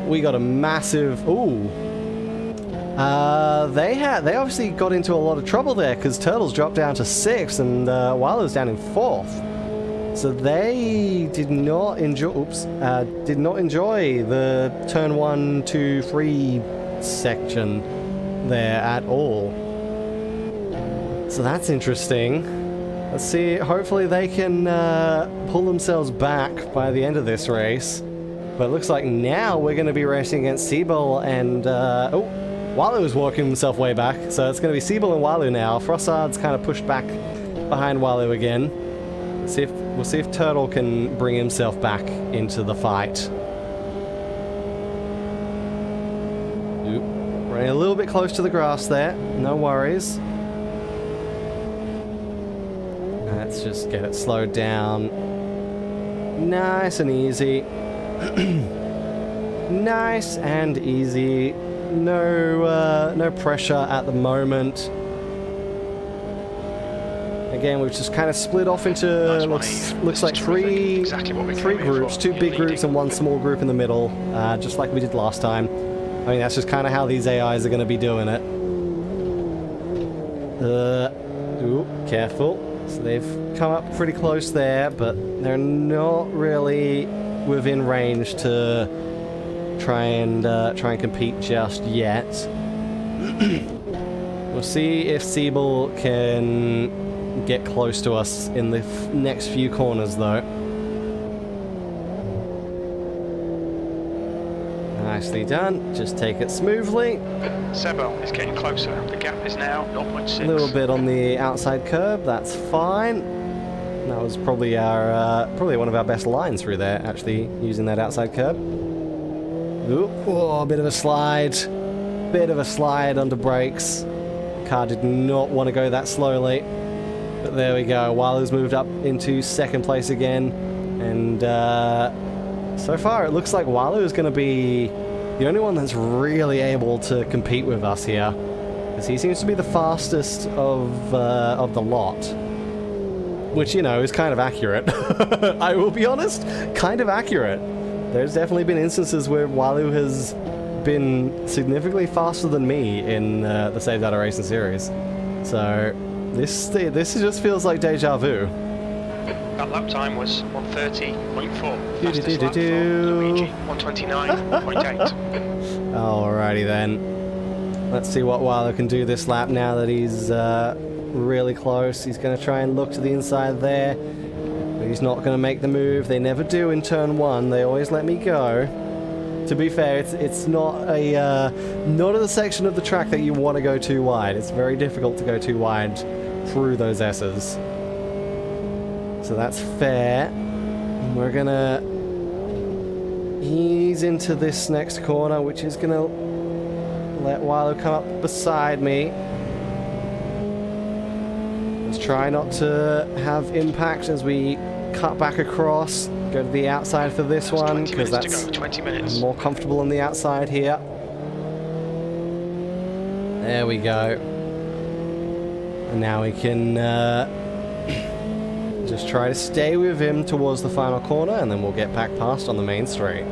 We got a massive... Ooh. They obviously got into a lot of trouble there because Turtles dropped down to 6th and Wilder's down in 4th. So they did not enjoy... Oops. Did not enjoy the turn 1, 2, 3 section there at all. So that's interesting. Let's see, hopefully they can pull themselves back by the end of this race. But it looks like now we're going to be racing against Siebel and... Walu is walking himself way back, so it's going to be Siebel and Walu now. Frossard's kind of pushed back behind Walu again. We'll see if Turtle can bring himself back into the fight. Oop. Running a little bit close to the grass there, no worries. Let's just get it slowed down. Nice and easy. Nice and easy. No pressure at the moment. Again, we've just kind of split off into looks like three groups, two big groups and one small group in the middle, just like we did last time. I mean, that's just kind of how these AIs are going to be doing it. Ooh, careful. So they've come up pretty close there, but they're not really within range to try and compete just yet. We'll see if Siebel can get close to us in the next few corners, though. Nicely done. Just take it smoothly. Sebo is getting closer. The gap is now 0.6. A little bit on the outside curb. That's fine. That was probably probably one of our best lines through there, actually, using that outside curb. Ooh, oh, a bit of a slide. Bit of a slide under brakes. Car did not want to go that slowly. But there we go. Walu's moved up into second place again. And so far it looks like Walu is going to be the only one that's really able to compete with us here. Because he seems to be the fastest of the lot. Which, you know, is kind of accurate. I will be honest, kind of accurate. There's definitely been instances where Walu has been significantly faster than me in the Save Data Racing series. So this just feels like deja vu. That lap time was 1:30.4. Fastest lap for Luigi, 1:29.8. Alrighty then. Let's see what Walu can do this lap now that he's really close. He's going to try and look to the inside there. But he's not going to make the move. They never do in turn one. They always let me go. To be fair, it's not a section of the track that you want to go too wide. It's very difficult to go too wide through those S's. So that's fair. We're gonna ease into this next corner, which is gonna let Walu come up beside me. Let's try not to have impact as we cut back across. Go to the outside for this one, because that's 20 minutes. more comfortable on the outside here. There we go. And now we can just try to stay with him towards the final corner, and then we'll get back past on the main straight.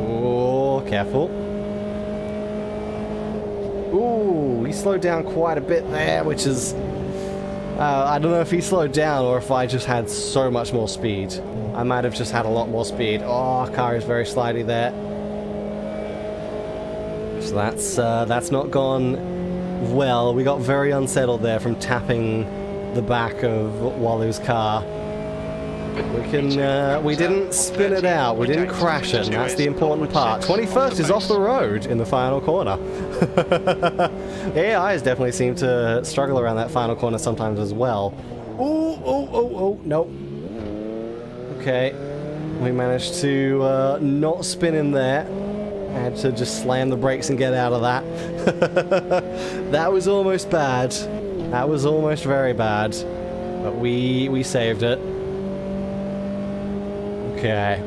Oh, careful. Ooh, he slowed down quite a bit there, which is... I don't know if he slowed down or if I just had so much more speed. I might have just had a lot more speed. Oh, car is very slidey there. So that's not gone well. We got very unsettled there from tapping the back of Walu's car. We didn't spin it out. We didn't crash it, and that's the important part. 21st is off the road in the final corner. AIs definitely seem to struggle around that final corner sometimes as well. Oh, nope. Okay, we managed to not spin in there. I had to just slam the brakes and get out of that. That was almost bad. That was almost very bad. But we saved it. Okay.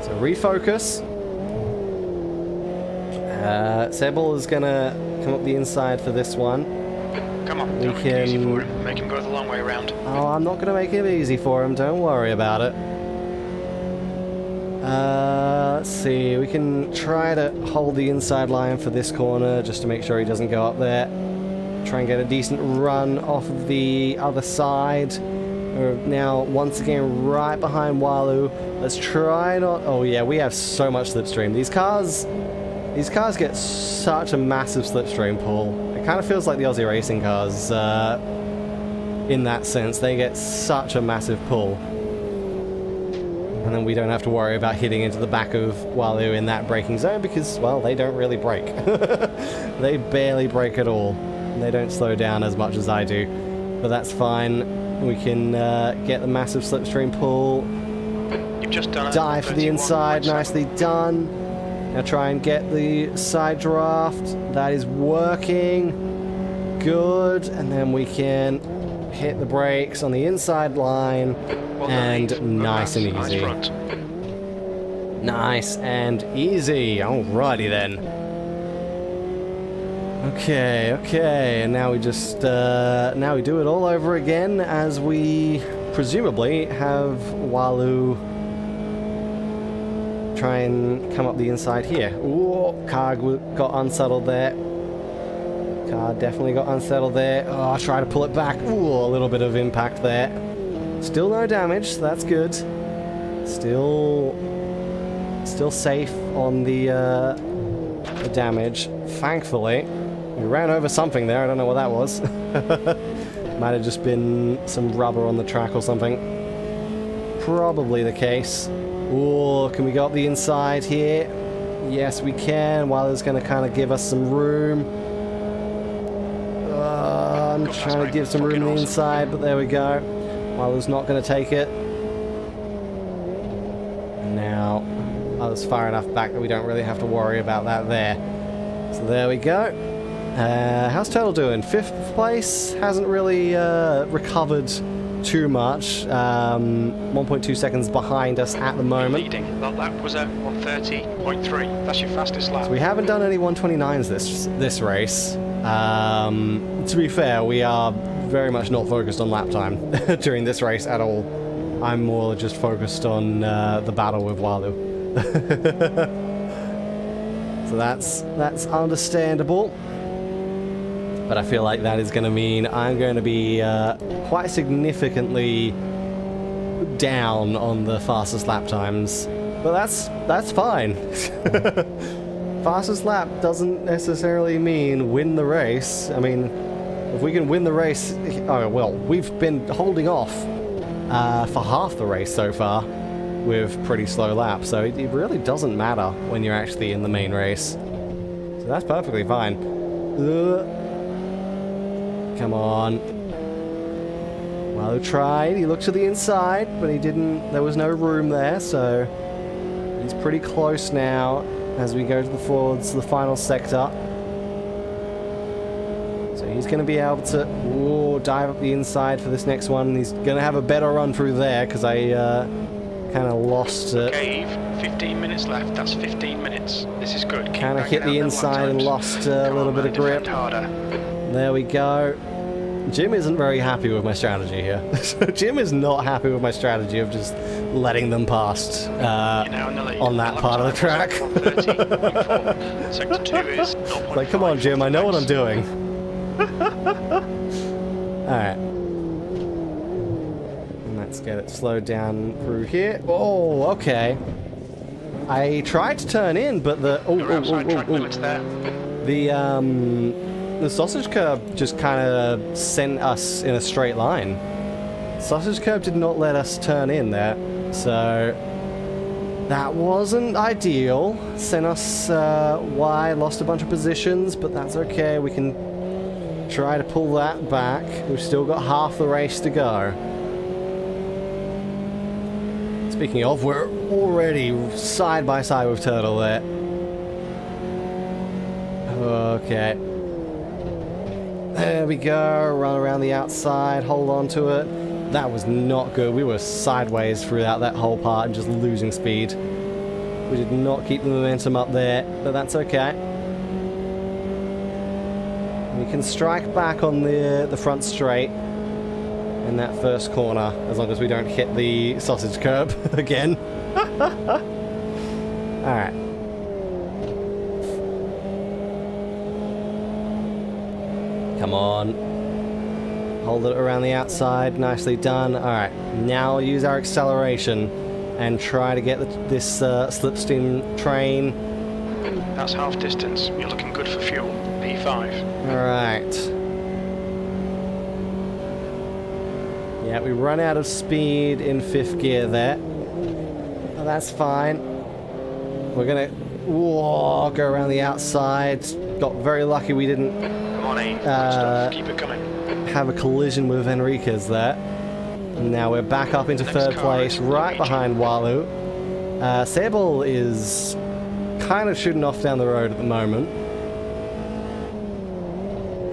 So refocus. Sebel is gonna come up the inside for this one. Come on, don't make it easy for him. Make him go the long way around. Oh, I'm not gonna make it easy for him. Don't worry about it. Let's see. We can try to hold the inside line for this corner just to make sure he doesn't go up there. Try and get a decent run off of the other side. We're now once again right behind Walu. Let's try not... Oh yeah, we have so much slipstream. These cars get such a massive slipstream pull. It kind of feels like the Aussie racing cars in that sense. They get such a massive pull. And then we don't have to worry about hitting into the back of Walu in that braking zone because, well, they don't really brake. They barely brake at all. They don't slow down as much as I do. But that's fine. We can get the massive slipstream pull. You've just done dive to the inside, nicely done. Now try and get the side draft. That is working. Good. And then we can hit the brakes on the inside line. And nice and easy. Nice and easy. Alrighty then. Okay, and now we just, now we do it all over again as we presumably have Walu try and come up the inside here. Ooh, car got unsettled there. Car definitely got unsettled there. Oh, try to pull it back. Ooh, a little bit of impact there. Still no damage, so that's good. Still safe on the damage, thankfully. We ran over something there, I don't know what that was. Might have just been some rubber on the track or something. Probably the case. Ooh, can we go up the inside here? Yes, we can. Walu's going to kind of give us some room. I'm trying to give some room on the inside, but there we go. Walu's not going to take it. Now, Walu's far enough back that we don't really have to worry about that there. So there we go. How's Turtle doing? 5th place. Hasn't really recovered too much. 1.2 seconds behind us at the moment. Leading. That lap was at 1:30.3. That's your fastest lap. So we haven't done any 129s this race. To be fair, we are very much not focused on lap time during this race at all. I'm more just focused on the battle with Walu. So that's understandable. But I feel like that is going to mean I'm going to be quite significantly down on the fastest lap times. But that's fine. Fastest lap doesn't necessarily mean win the race. I mean, if we can win the race... Oh, well, we've been holding off for half the race so far with pretty slow laps. So it really doesn't matter when you're actually in the main race. So that's perfectly fine. Come on. Walu tried. He looked to the inside, but he didn't. There was no room there, so he's pretty close now as we go towards the final sector. So he's going to be able to dive up the inside for this next one. He's going to have a better run through there because I kind of lost it. Okay, 15 minutes left. That's 15 minutes. This is good. Kind of hit the inside and lost a little bit of grip. There we go. Jim isn't very happy with my strategy here. Jim is not happy with my strategy of just letting them past on that part of the track. Sector 2 is like, come on, Jim, I know what I'm doing. Alright. Let's get it slowed down through here. Oh, okay. I tried to turn in, but the... The sausage curb just kind of sent us in a straight line. Sausage curb did not let us turn in there, so that wasn't ideal. Sent us wide, lost a bunch of positions, but that's okay. We can try to pull that back. We've still got half the race to go. Speaking of, we're already side by side with Turtle there. Okay. There we go, run around the outside, hold on to it. That was not good. We were sideways throughout that whole part and just losing speed. We did not keep the momentum up there, but that's okay. We can strike back on the front straight in that first corner, as long as we don't hit the sausage curb again. Alright. Come on. Hold it around the outside. Nicely done. Alright, now use our acceleration and try to get this slipstream train. That's half distance. You're looking good for fuel. P5. Alright. Yeah, we run out of speed in 5th gear there. Oh, that's fine. We're gonna go around the outside. Got very lucky we didn't Keep it coming. have a collision with Enriquez there. And now we're back up into 3rd place, right behind Walu. Sable is kind of shooting off down the road at the moment.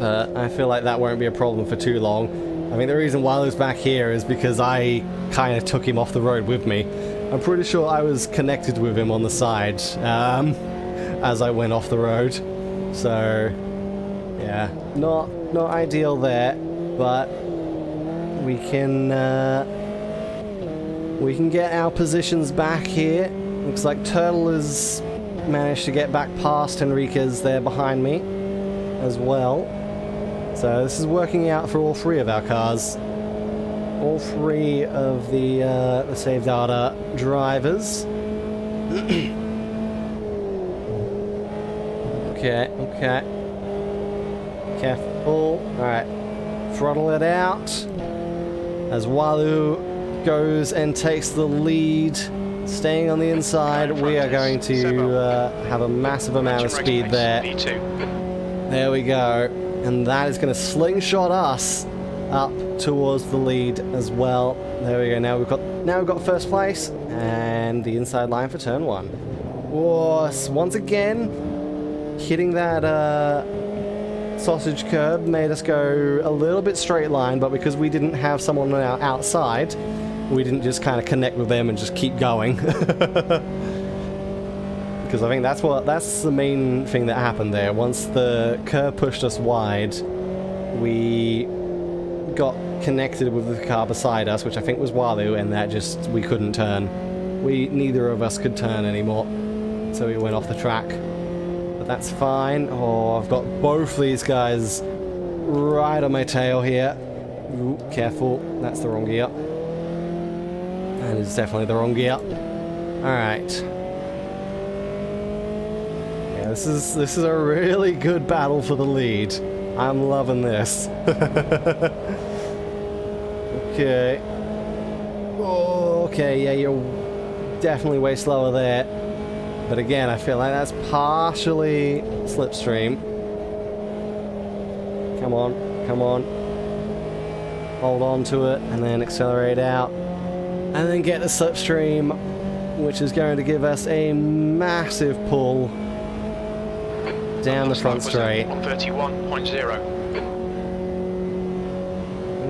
But I feel like that won't be a problem for too long. I mean, the reason Walu's back here is because I kind of took him off the road with me. I'm pretty sure I was connected with him on the side as I went off the road. So, yeah, not ideal there, but we can get our positions back here. Looks like Turtle has managed to get back past Enriquez there behind me as well. So this is working out for all three of our cars. All three of the Save Data drivers. Okay. Careful. Alright. Throttle it out. As Walu goes and takes the lead, staying on the inside, we are going to have a massive amount of speed there. There we go. And that is going to slingshot us up towards the lead as well. There we go. Now we've got first place and the inside line for turn 1. Whoa, once again, hitting that sausage curb made us go a little bit straight line, but because we didn't have someone on our outside, we didn't just kind of connect with them and just keep going. Because I think that's the main thing that happened there. Once the curb pushed us wide, we got connected with the car beside us, which I think was Walu, and that just, we couldn't turn. Neither of us could turn anymore, so we went off the track. But that's fine. Oh, I've got both these guys right on my tail here. Ooh, careful, that's the wrong gear. That is definitely the wrong gear. Alright. Yeah, this is a really good battle for the lead. I'm loving this. Okay. Oh, okay, yeah, you're definitely way slower there. But again, I feel like that's partially slipstream. Come on. Hold on to it, and then accelerate out. And then get the slipstream, which is going to give us a massive pull down the front straight. On 31.0.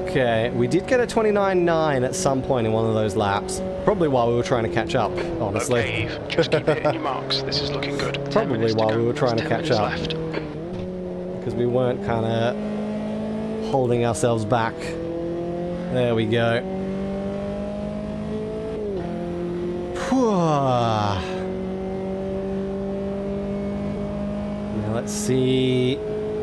Okay, we did get a 29.9 at some point in one of those laps. Probably while we were trying to catch up, honestly. Okay, Eve, just keep hitting your marks. This is looking good. Probably while we were trying to catch up. Left. Because we weren't kind of holding ourselves back. There we go. Now let's see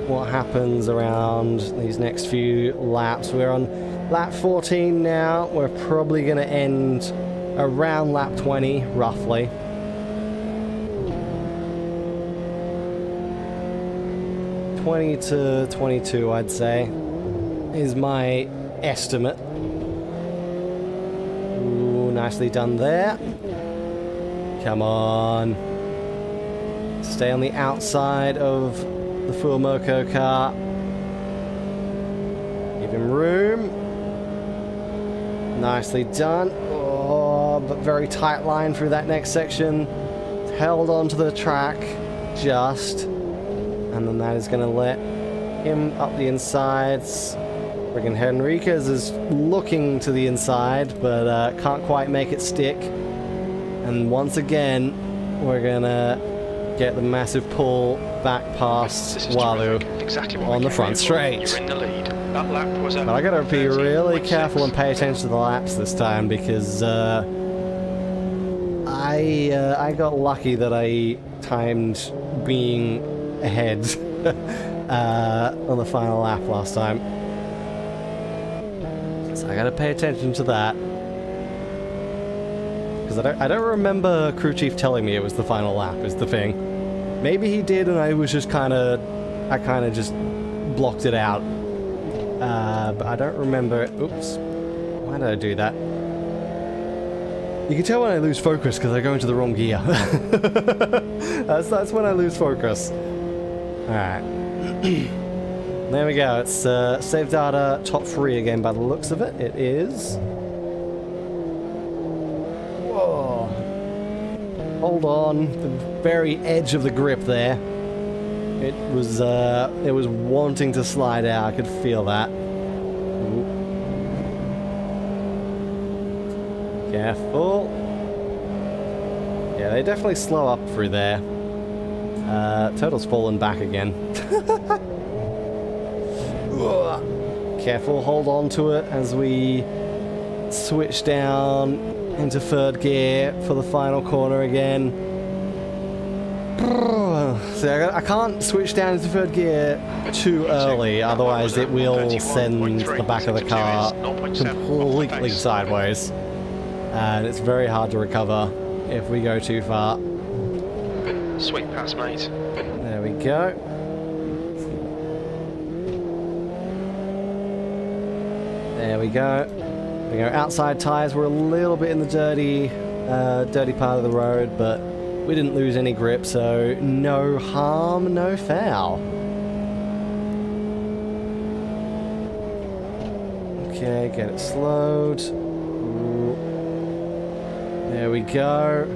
what happens around these next few laps. We're on lap 14 now. We're probably going to end around lap 20, roughly. (20 to 22), I'd say, is my estimate. Ooh, nicely done there. Come on. Stay on the outside of the Full Moco car. Give him room. Nicely done. Oh, but very tight line through that next section. Held onto the track just. And then that is going to let him up the insides. Friggin' Henriquez is looking to the inside, but can't quite make it stick. And once again, we're going to get the massive pull back past Walu on the front straight. You're in the lead. That lap was but I gotta be really careful and pay attention to the laps this time, because I got lucky that I timed being ahead on the final lap last time. So I gotta pay attention to that. Because I don't remember crew chief telling me it was the final lap is the thing. Maybe he did and I was just I kind of just blocked it out. But I don't remember. Oops. Why did I do that? You can tell when I lose focus because I go into the wrong gear. That's when I lose focus. Alright. There we go. It's Save Data top 3 again by the looks of it. It is. Whoa. Hold on. The very edge of the grip there. It was wanting to slide out. I could feel that. Ooh. Careful. Yeah, they definitely slow up through there. Turtle's fallen back again. Careful, hold on to it as we switch down into third gear for the final corner again. So I can't switch down into third gear too early, otherwise it will send the back of the car completely sideways. And it's very hard to recover if we go too far. Sweet pass, mate. There we go. There we go. We go outside tyres. We're a little bit in the dirty part of the road, but we didn't lose any grip, so no harm, no foul. Okay, get it slowed. Ooh. There we go.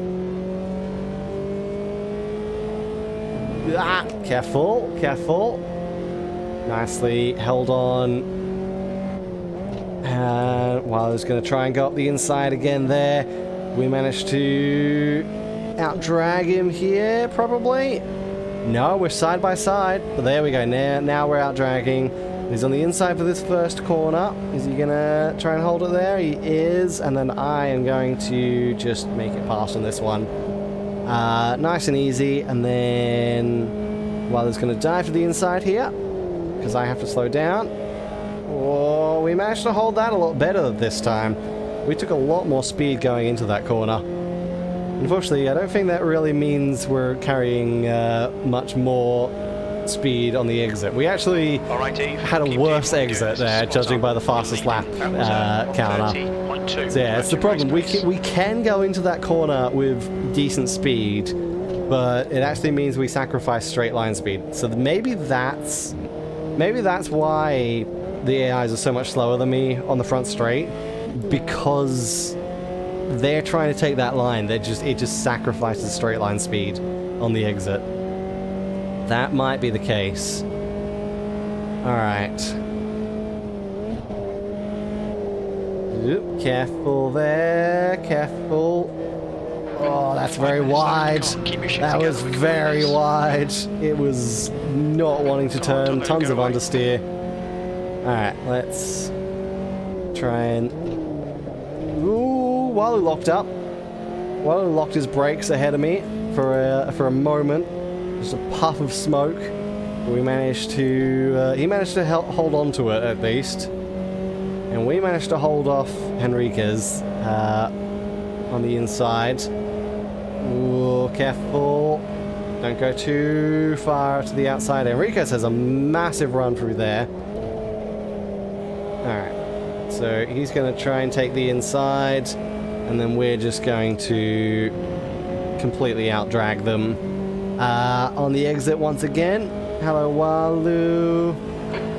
Ah, careful, careful. Nicely held on. And while I was going to try and go up the inside again there, we managed to out-drag him here, probably. No, we're side by side. But there we go. Now we're out-dragging. He's on the inside for this first corner. Is he going to try and hold it there? He is. And then I am going to just make it past on this one. Nice and easy. And then Wilder's going to dive to the inside here, because I have to slow down. Oh, we managed to hold that a lot better this time. We took a lot more speed going into that corner. Unfortunately, I don't think that really means we're carrying much more speed on the exit. We actually had a worse exit there, judging by the fastest lap counter. So yeah, it's the problem. We can go into that corner with decent speed, but it actually means we sacrifice straight line speed. So maybe that's why the AIs are so much slower than me on the front straight, because they're trying to take that line. It just sacrifices straight line speed on the exit. That might be the case. Alright. Careful there, careful. Oh, that's very wide. That was very wide. It was not wanting to turn. Tons of understeer. Alright, let's try and... Ooh, Walu locked up. Walu locked his brakes ahead of me for a moment. Just a puff of smoke. We managed to... he managed to hold on to it, at least. And we managed to hold off Henriquez on the inside. Ooh, careful. Don't go too far to the outside. Enriquez has a massive run through there. Alright. So he's going to try and take the inside. And then we're just going to completely out-drag them. On the exit once again. Hello, Walu.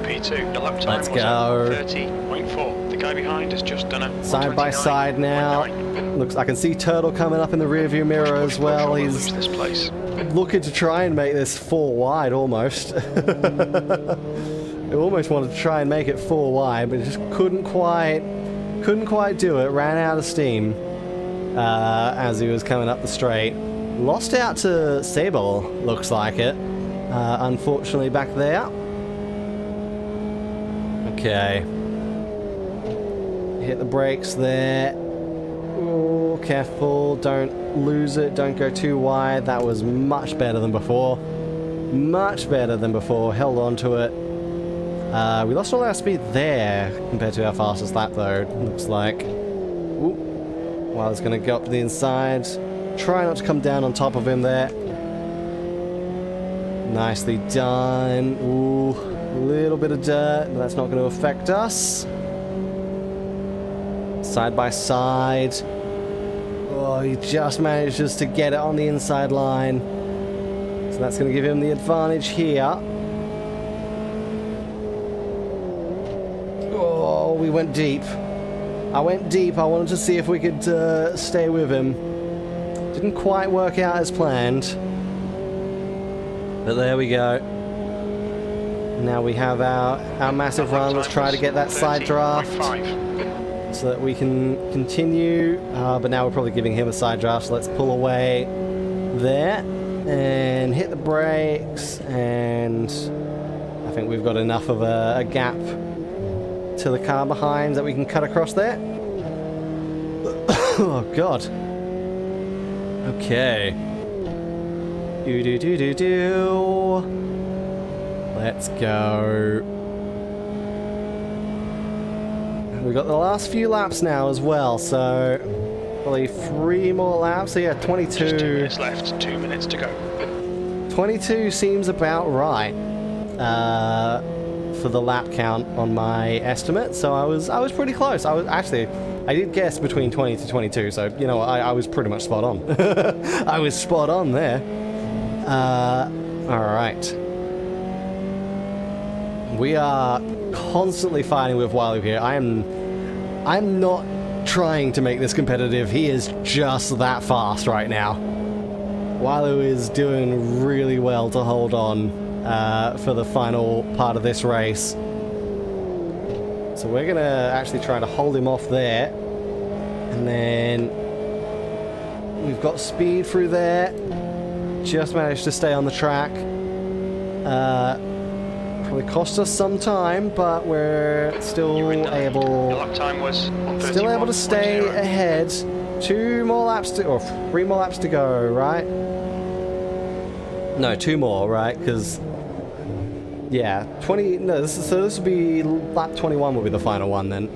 P2, the lap time Let's go. 30.4. The guy behind has just done a side by side now. Looks, I can see Turtle coming up in the rearview mirror as well. He's looking to try and make this 4 wide almost. I almost wanted to try and make it 4 wide, but just couldn't quite do it. Ran out of steam as he was coming up the straight. Lost out to Sable, looks like it. Unfortunately, back there. Okay. Hit the brakes there. Oh, careful. Don't lose it. Don't go too wide. That was much better than before. Much better than before. Held on to it. We lost all our speed there compared to our fastest lap, though, looks like. Ooh. Well, it's going to go up to the inside. Try not to come down on top of him there. Nicely done. Ooh, a little bit of dirt, but that's not going to affect us. Side by side. Oh, he just manages to get it on the inside line. So that's going to give him the advantage here. Oh, we went deep. I went deep. I wanted to see if we could stay with him. Didn't quite work out as planned. But there we go. Now we have our massive run. Let's try to get that side draft. so that we can continue. But now we're probably giving him a side draft, so let's pull away there and hit the brakes, and I think we've got enough of a gap to the car behind that we can cut across there. Oh god. Okay. Do. Let's go. We've got the last few laps now as well, so probably 3 more laps. So yeah, 22. Just 2 minutes left, 2 minutes to go. 22 seems about right for the lap count on my estimate. So I was pretty close. I did guess between 20 to 22. So you know I was pretty much spot on. I was spot on there. All right. We are constantly fighting with Walu here. I'm not trying to make this competitive. He is just that fast right now. Walu is doing really well to hold on for the final part of this race. So we're going to actually try to hold him off there. And then we've got speed through there. Just managed to stay on the track. Probably cost us some time, but we're still able. Your lap time was Still able to stay ahead. 2 more laps to, or 3 more laps to go, right? No, 2 more, right? Because yeah, 20. No, this will be lap 21. Will be the final one then.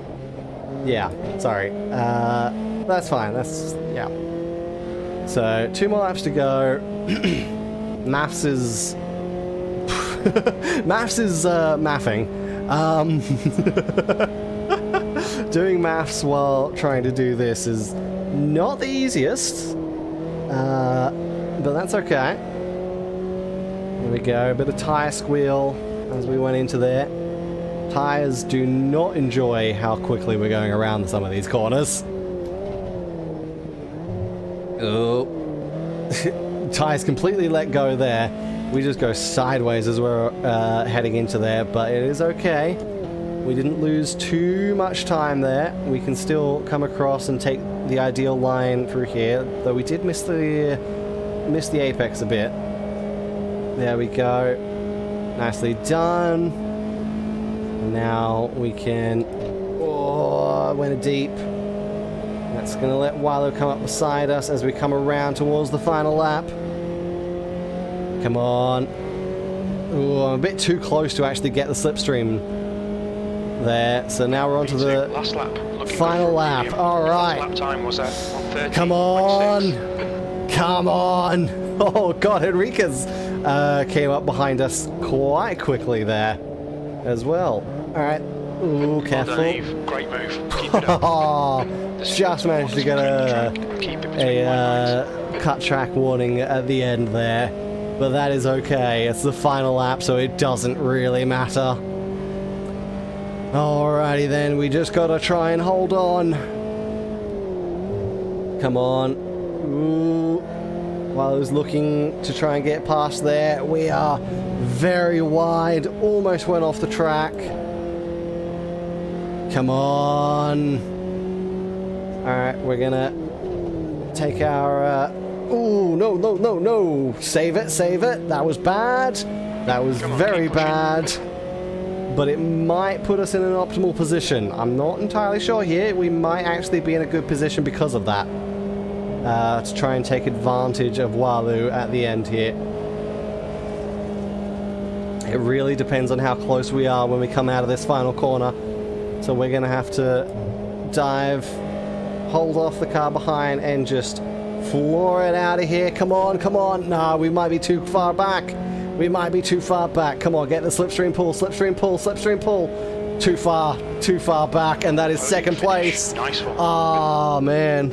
Yeah, sorry. That's fine. That's yeah. So 2 more laps to go. Maths is mathing. Doing maths while trying to do this is not the easiest, but that's okay. There we go, a bit of tyre squeal as we went into there. Tyres do not enjoy how quickly we're going around some of these corners. Oh. Tyres completely let go there. We just go sideways as we're heading into there, but it is okay. We didn't lose too much time there. We can still come across and take the ideal line through here, though we did miss the apex a bit. There we go. Nicely done. And now we can... Oh, went deep. That's going to let Walu come up beside us as we come around towards the final lap. Come on. Ooh, I'm a bit too close to actually get the slipstream there. So now we're on to the last lap. final lap. All right. Lap time was at 1:30. Come on. Come on. Oh, God. Enriquez came up behind us quite quickly there as well. All right. Ooh, careful. Great move. Keep it up. Just managed to get a cut track warning at the end there. But that is okay. It's the final lap, so it doesn't really matter. Alrighty then, we just gotta try and hold on. Come on. Ooh. While I was looking to try and get past there, we are very wide. Almost went off the track. Come on. Alright, we're gonna take our... Ooh, no. Save it. That was bad. That was very bad. But it might put us in an optimal position. I'm not entirely sure here. We might actually be in a good position because of that. To try and take advantage of Walu at the end here. It really depends on how close we are when we come out of this final corner. So we're going to have to dive, hold off the car behind, and just floor it out of here. Come on. No, we might be too far back. Come on, get the slipstream pull. Too far back, and that is second place. Nice one. Oh, man.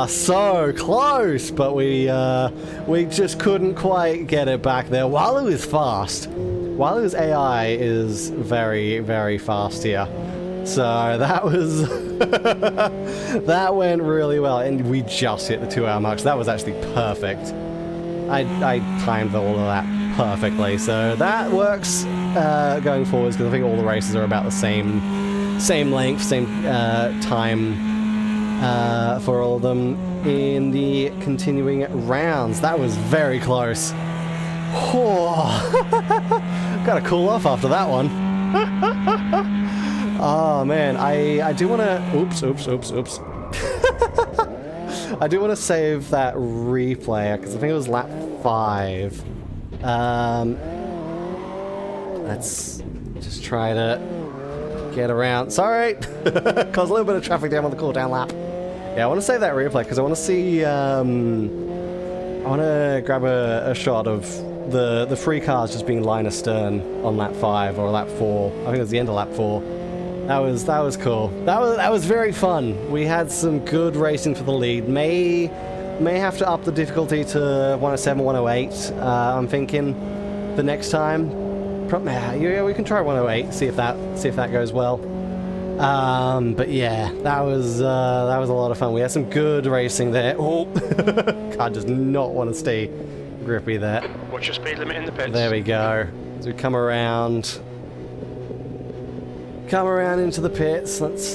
So close, but we just couldn't quite get it back there. Walu is fast. Walu's AI is very, very fast here. So that was... that went really well, and we just hit the 2-hour mark, so that was actually perfect. I timed all of that perfectly, so that works going forwards, because I think all the races are about the same length, same time for all of them in the continuing rounds. That was very close. Gotta cool off after that one. Oh man, I do want to... Oops. I do want to save that replay, because I think it was lap 5. Let's just try to get around. Sorry! Caused a little bit of traffic down on the cooldown lap. Yeah, I want to save that replay, because I want to see... I want to grab a shot of the 3 cars just being line astern on lap 5 or lap 4. I think it was the end of lap 4. That was cool. That was very fun. We had some good racing for the lead. May have to up the difficulty to 107, 108. I'm thinking the next time. Yeah, we can try 108. See if that goes well. But yeah, that was a lot of fun. We had some good racing there. Oh, car does not want to stay grippy there. Watch your speed limit in the pits. There we go. So we come around into the pits. Let's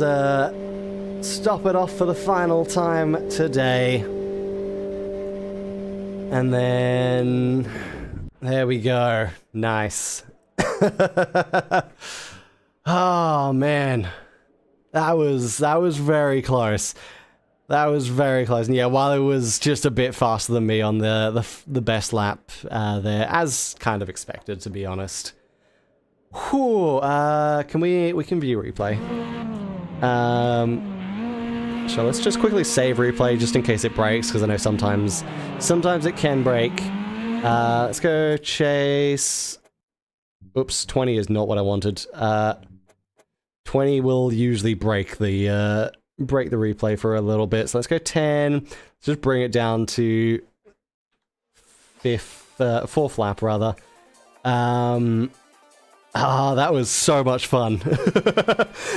stop it off for the final time today. And then there we go. Nice. Oh man. That was very close. That was very close. And yeah, while it was just a bit faster than me on the best lap there, as kind of expected, to be honest. Whew, we can view replay. So let's just quickly save replay just in case it breaks, because I know sometimes it can break. Let's go chase. Oops, 20 is not what I wanted. 20 will usually break the replay for a little bit. So let's go 10. Let's just bring it down to fourth lap rather. That was so much fun.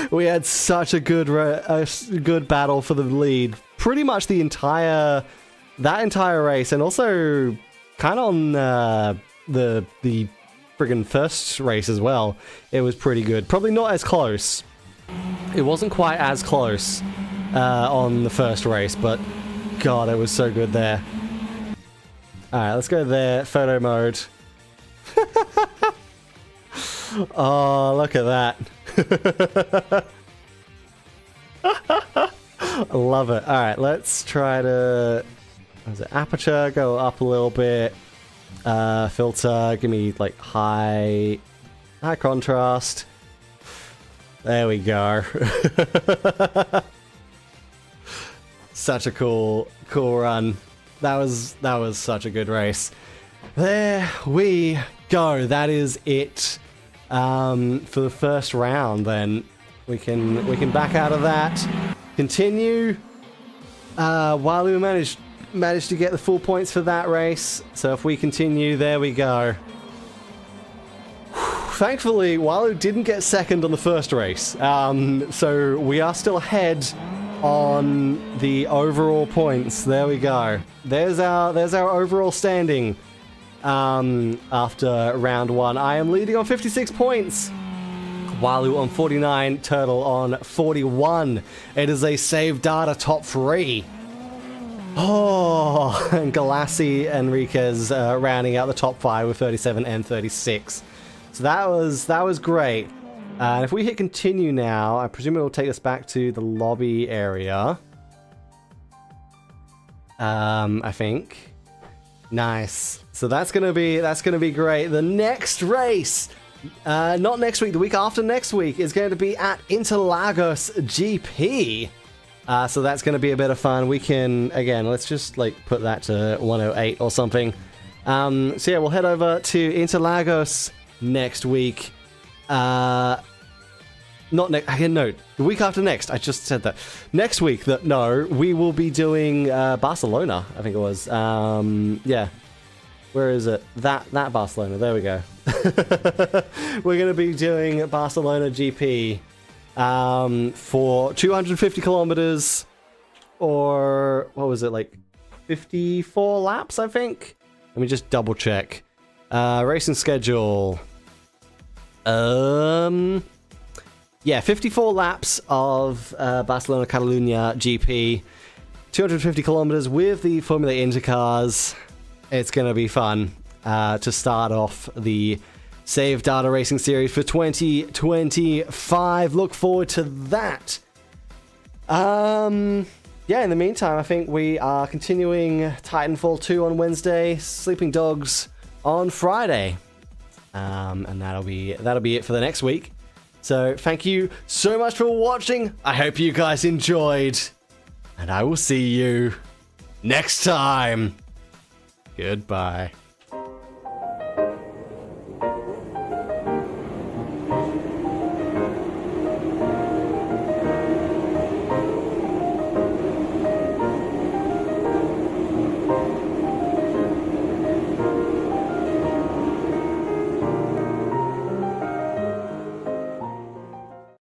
We had such a good battle for the lead. Pretty much that entire race, and also kind of on the friggin' first race as well. It was pretty good. Probably not as close. It wasn't quite as close on the first race, but God, it was so good there. Alright, let's go there. Photo mode. Oh, look at that. I love it. Alright, let's try to... What is it? Aperture, go up a little bit. Filter, give me like high contrast. There we go. Such a cool run. That was such a good race. There we go. That is it for the first round. Then we can back out of that. Continue. While we managed to get the full points for that race. So if we continue, there we go. Thankfully, Walu didn't get second on the first race. So we are still ahead on the overall points. There we go. There's our overall standing after round 1. I am leading on 56 points. Walu on 49, Turtle on 41. It is a save data top 3. Oh, and Galassi Enriquez rounding out the top 5 with 37 and 36. So that was great. And if we hit continue now, I presume it will take us back to the lobby area. I think. Nice. So that's gonna be great. The next race, not next week, the week after next week, is going to be at Interlagos GP. So that's going to be a bit of fun. We can, again, let's just like put that to 108 or something. So yeah, we'll head over to Interlagos next week. Not next, again, no, the week after next. I just said that. Next week, we will be doing Barcelona, I think it was. Yeah. Where is it? That Barcelona. There we go. We're going to be doing Barcelona GP. For 250 kilometers, or what was it, like 54 laps, I think? Let me just double check. Racing schedule. Yeah, 54 laps of Barcelona Catalunya GP, 250 kilometers with the Formula Inter cars. It's going to be fun to start off the Save Data Racing Series for 2025. Look forward to that. Yeah, in the meantime, I think we are continuing Titanfall 2 on Wednesday, Sleeping Dogs on Friday. And that'll be it for the next week. So thank you so much for watching. I hope you guys enjoyed. And I will see you next time. Goodbye.